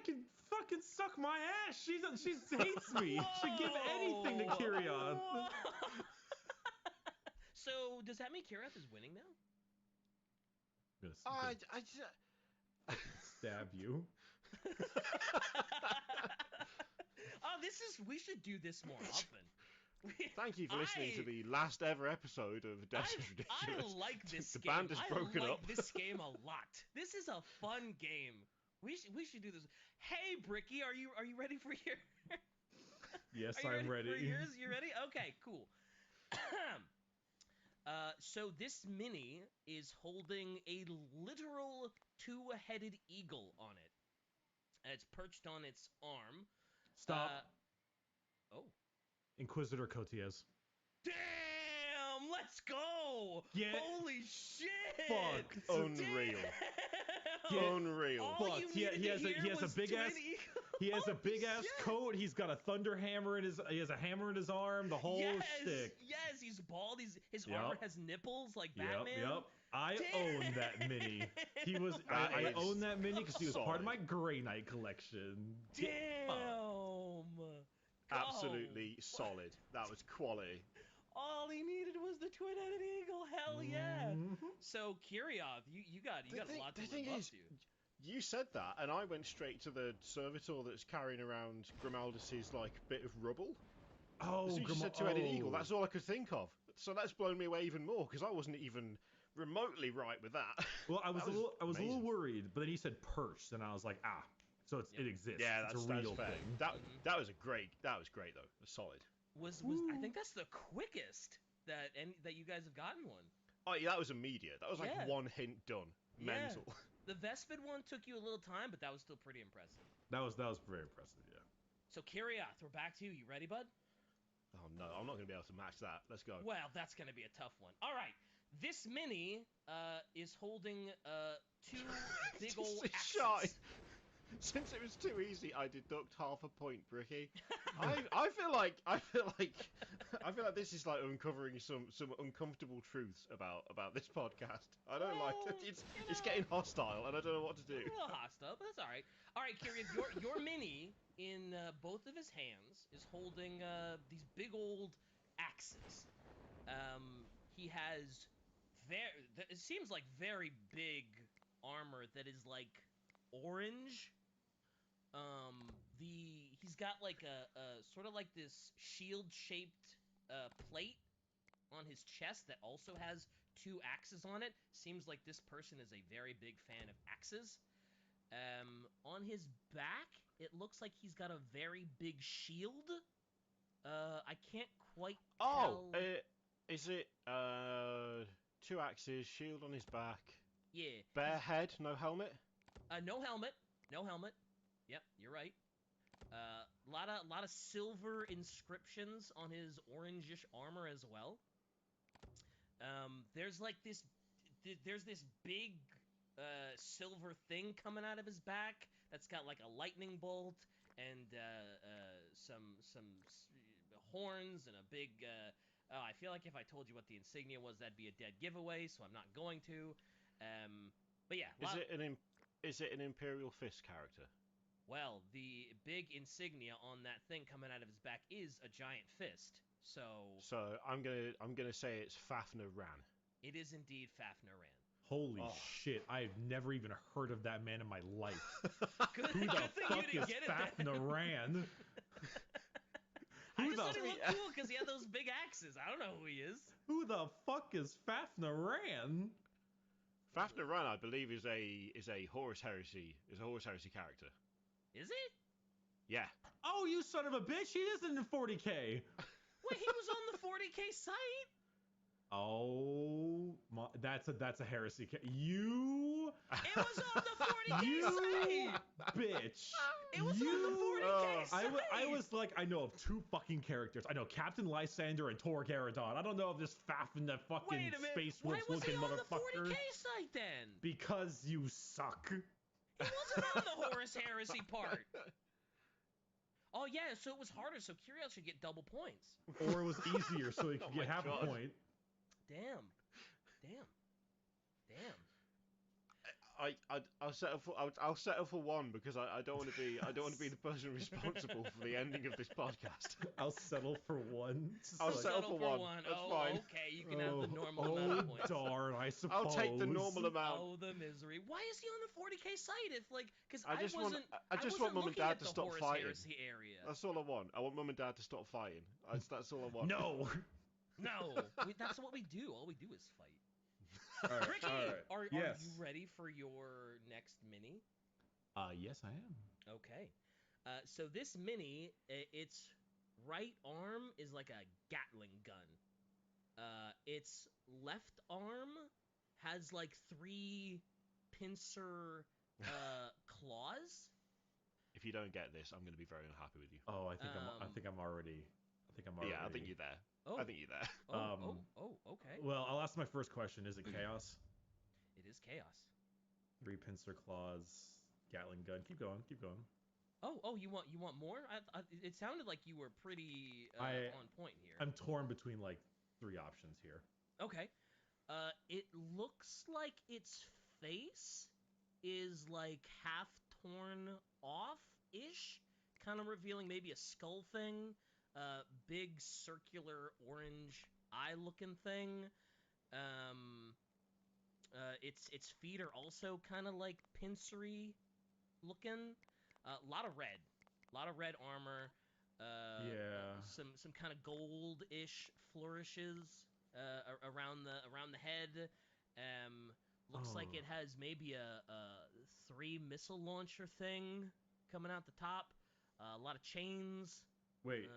can fucking suck my ass. She hates me. She give anything to Kirioth. So does that mean Kirioth is winning now? Yes. I stab you. Oh, we should do this more often. Thank you for listening to the last ever episode of Death is Ridiculous. I like this the game. Band is broken I like up. this game a lot. This is a fun game. We should do this. Hey, Bricky, are you ready for your? Yes, I'm ready. For yours? You ready? Okay, cool. So this mini is holding a literal two-headed eagle on it. And it's perched on its arm. Stop. Oh. Inquisitor Cotiez. Damn! Let's go! Yeah. Holy shit! Fuck. Unreal. Unreal. Fuck. He has a big ass. He has a big ass coat. He's got a thunder hammer he has a hammer in his arm. The whole stick. Yes, he's bald. His armor has nipples like Batman. Yep. I own that mini. I own that mini because he was part of my Grey Knight collection. Damn. Absolutely solid. That was quality. All he needed was the twin-headed eagle. Hell yeah. Mm-hmm. So Kirioth, you got a lot to live up to. You said that, and I went straight to the servitor that's carrying around Grimaldus's bit of rubble. Oh, as soon as you said two-headed eagle, that's all I could think of. So that's blown me away even more because I wasn't even remotely right with that. Well, I was a little worried, but then he said perched, and I was like, so it exists. Yeah, it's a real fair. thing. That was great though. That's solid. Was I think that's the quickest that you guys have gotten one. Oh yeah, that was immediate. That was one hint done. Mental. Yeah. The Vespid one took you a little time, but that was still pretty impressive. That was very impressive, yeah. So Kirioth, we're back to you. You ready, bud? Oh no, I'm not gonna be able to match that. Let's go. Well, that's gonna be a tough one. All right, this mini is holding two big old axes. Since it was too easy, I deduct half a point, Bricky. I feel like this is uncovering some uncomfortable truths about this podcast. I don't like it. It's getting hostile, and I don't know what to do. A little hostile, but that's all right. All right, Kirioth, your mini in both of his hands is holding these big old axes. He has it seems like very big armor that is orange. He's got a sort of this shield-shaped plate on his chest that also has two axes on it. Seems like this person is a very big fan of axes. On his back, it looks like he's got a very big shield. I can't quite tell. Oh, is it two axes, shield on his back? Yeah. Bare head, no helmet? No helmet. No helmet. Yep, you're right. Lot of silver inscriptions on his orangish armor as well. There's this big silver thing coming out of his back that's got a lightning bolt and some horns and a big. I feel like if I told you what the insignia was, that'd be a dead giveaway, so I'm not going to. But yeah. Is it an Imperial Fist character? Well, the big insignia on that thing coming out of his back is a giant fist. So I'm gonna say it's Fafnir Ran. It is indeed Fafnir Ran. Holy shit! I've never even heard of that man in my life. Good, Who the good thing you fuck didn't is get it Fafnir then. Ran? I Who just thought the he looked cool because he had those big axes. I don't know who he is. who the fuck is Fafnir Ran? Fafnir Ran, I believe, is a Horus Heresy character. Is it? Yeah. Oh, you son of a bitch! He isn't in 40k. Wait, he was on the 40k site. Oh, that's a heresy. You. It was on the 40k You site. bitch. It was on the 40k site. I was like, I know of 2 fucking characters. I know Captain Lysander and Tor Garadon. I don't know of this Fafnir fucking Wait a minute. space Why wolf was he looking on the motherfucker. 40k site then? Because you suck. He wasn't on the Horus Heresy part. Oh yeah, so it was harder. So Curiel should get double points. Or it was easier, so he could get half a point. Damn. I'll settle for 1 because I don't want to be the person responsible for the ending of this podcast. I'll settle for 1. I'll settle for one. That's fine. Okay, you can have the normal amount of points. Darn, I suppose. I'll take the normal amount. Oh, the misery. Why is he on the 40k site? If like, because I just want Mum and Dad to stop fighting. Area. That's all I want. I want Mum and Dad to stop fighting. That's all I want. No. No, that's what we do. All we do is fight. All right, Ricky, all right. are you ready for your next mini? Yes, I am. Okay. So this mini, its right arm is like a Gatling gun. Its left arm has like 3 pincer claws. If you don't get this, I'm going to be very unhappy with you. Oh, I think I'm already. Yeah, I think you're there. Oh. I think you're there. Okay. Well, I'll ask my first question. Is it chaos? It is chaos. 3 pincer claws, Gatling gun. Keep going. Oh, you want more? It sounded like you were pretty on point here. I'm torn between like 3 options here. Okay. It looks like its face is like half torn off-ish, kind of revealing maybe a skull thing. Big circular orange eye-looking thing. Its feet are also kind of like pincery looking. A lot of red armor. Yeah. Some kind of gold-ish flourishes around the head. Looks like it has maybe a 3 missile launcher thing coming out the top. A lot of chains. Wait,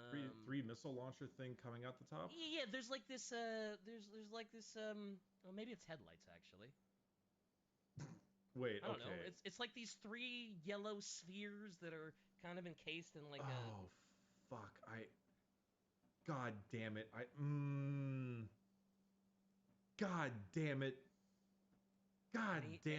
3 missile launcher thing coming out the top? Yeah, there's like this there's like this well, maybe it's headlights actually. Wait, I don't okay. know. It's like these 3 yellow spheres that are kind of encased in like Oh, fuck. God damn it. God damn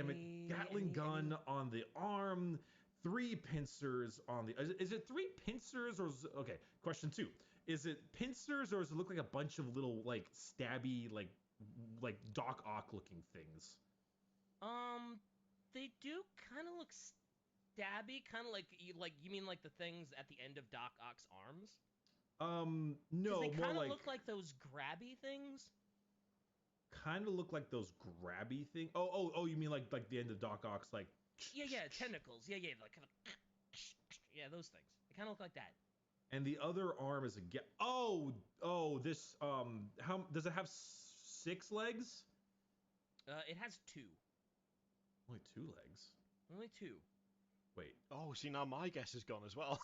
it. Gatling gun on the arm. 3 pincers on the. Is it 3 pincers or okay? Question 2: is it pincers or does it look like a bunch of little like stabby like Doc Ock looking things? They do kind of look stabby, kind of like you mean like the things at the end of Doc Ock's arms? No, they more kind of like look like those grabby things. Kind of look like those grabby things. Oh, you mean like the end of Doc Ock's like. Yeah, tentacles. Yeah, like kind of. Yeah, those things. They kind of look like that. And the other arm is a this how does it have 6 legs? It has 2. Only 2 legs. Only 2. Wait. Oh, see now my guess is gone as well.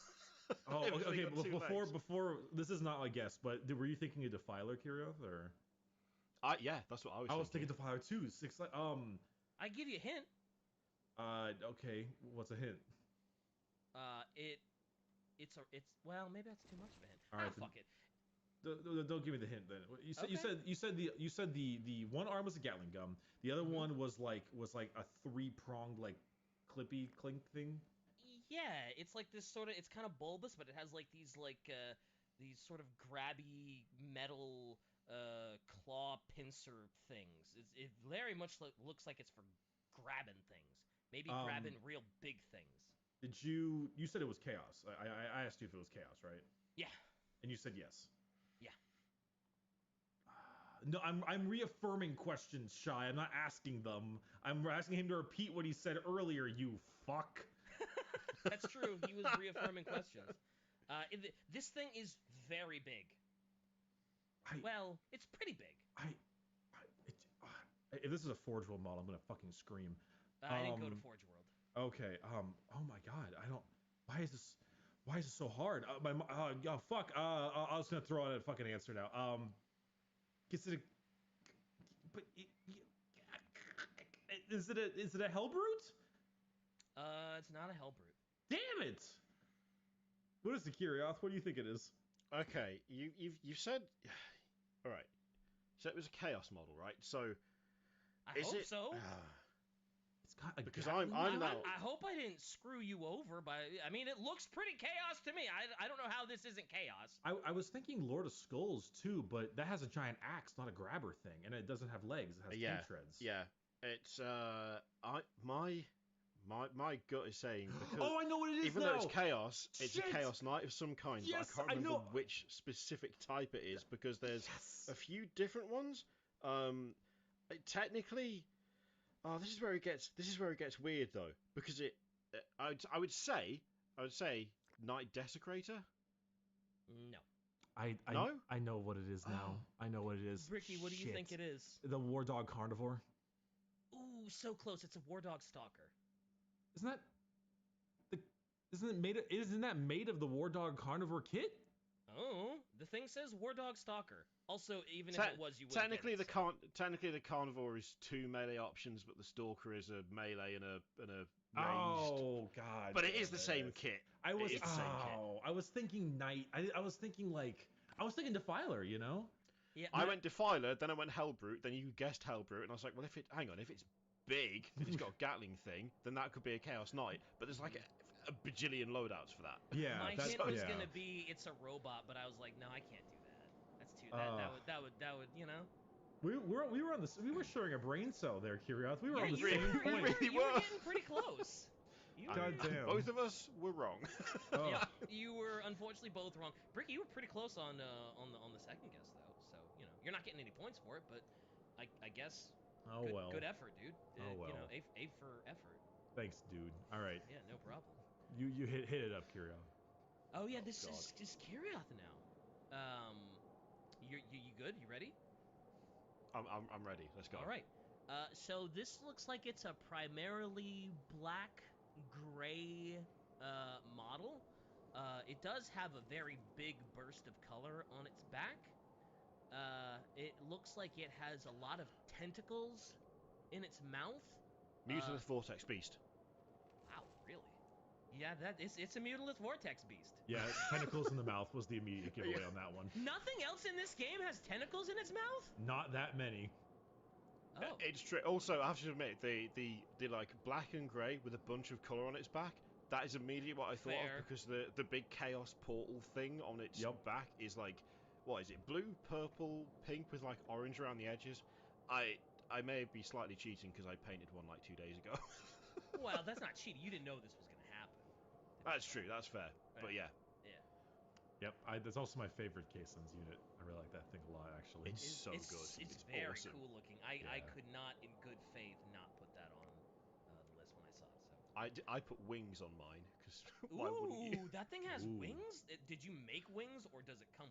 Oh, okay. Before this is not my guess, but were you thinking of Defiler, Kirioth, or? Yeah, that's what I was. I was thinking Defiler too. 6 legs. I give you a hint. Okay. What's a hint? It's well, maybe that's too much of a hint. All right, fuck it. Don't give me the hint then. You said the one arm was a Gatling gun. The other one was like a 3-pronged like clippy clink thing. Yeah, it's like this sort of. It's kind of bulbous, but it has like these sort of grabby metal claw pincer things. It very much looks like it's for grabbing things. Maybe grabbing real big things. Did you said it was chaos. I asked you if it was chaos, right? Yeah. And you said yes. Yeah. No, I'm reaffirming questions, Shy. I'm not asking them. I'm asking him to repeat what he said earlier. You fuck. That's true. He was reaffirming questions. This thing is very big. Well, it's pretty big. If this is a Forge World model, I'm gonna fucking scream. I didn't go to Forge World. Okay. Oh my god. I don't. Why is this so hard? Fuck. I was gonna throw out a fucking answer now. Is it a? But is it a Hellbrute? It's not a Hellbrute. Damn it! What is the Kirioth? What do you think it is? Okay, you've said. All right. So it was a Chaos model, right? So. I hope so. It's got a because Gatling. I'm now. I hope I didn't screw you over by. I mean, it looks pretty chaos to me. I don't know how this isn't chaos. I was thinking Lord of Skulls too, but that has a giant axe, not a grabber thing, and it doesn't have legs. It has tank treads. Yeah. It's my gut is saying because Oh, I know what it is even now. though it's chaos, it's Shit. a chaos knight of some kind. Yes, but I can't remember know. which specific type it is because there's Yes. a few different ones. Technically, this is where it gets weird though because I would say Knight Desecrator. No. No? I know what it is now. I know what it is. Ricky, what do you think it is? The War Dog Carnivore. Ooh, so close. It's a War Dog Stalker. Isn't that made of the War Dog Carnivore kit? Oh, the thing says War Dog Stalker. Also, even if it was, you wouldn't technically get it, technically the carnivore is 2 melee options, but the stalker is a melee and a ranged. Oh god! But it is the same kit. I was thinking Knight. I was thinking Defiler. You know. Yeah, I went Defiler, then I went Hellbrute, then you guessed Hellbrute, and I was like, well, if it's big, if it's got a Gatling thing, then that could be a Chaos Knight. But there's like a bajillion loadouts for that. Yeah, my hint was gonna be it's a robot, but I was like, no, I can't do that. That's too that would you know. We were sharing a brain cell there, Kirioth. We were on the you same were, point. you were getting pretty close. Goddamn. Both of us were wrong. Yeah, you were unfortunately both wrong. Bricky, you were pretty close on the second guess though, so you know you're not getting any points for it, but I guess. Good effort, dude. Oh well. You know, A for effort. Thanks, dude. All right. Yeah, no problem. You hit it up, Kirioth. Oh yeah, this is just Kirioth now. You good? You ready? I'm ready. Let's go. All right. So this looks like it's a primarily black-gray model. It does have a very big burst of color on its back. It looks like it has a lot of tentacles in its mouth. Mutinous Vortex Beast. Wow, really? Yeah, it's a Mutinous Vortex Beast. Yeah, tentacles in the mouth was the immediate giveaway on that one. Nothing else in this game has tentacles in its mouth? Not that many. Oh. It's true. Also, I have to admit, the like black and grey with a bunch of colour on its back, that is immediately what I thought of because the big chaos portal thing on its back is like, what is it? Blue, purple, pink with like orange around the edges. I may be slightly cheating because I painted one like 2 days ago. Well, that's not cheating. You didn't know this was going to happen. That's true. That's fair. But yeah. Yeah. Yep. That's also my favorite Caissons unit. I really like that thing a lot, actually. It's so good. It's very awesome. cool looking. I could not, in good faith, not put that on the list when I saw it. So. I put wings on mine because why wouldn't you? Ooh, that thing has wings. Did you make wings or does it come?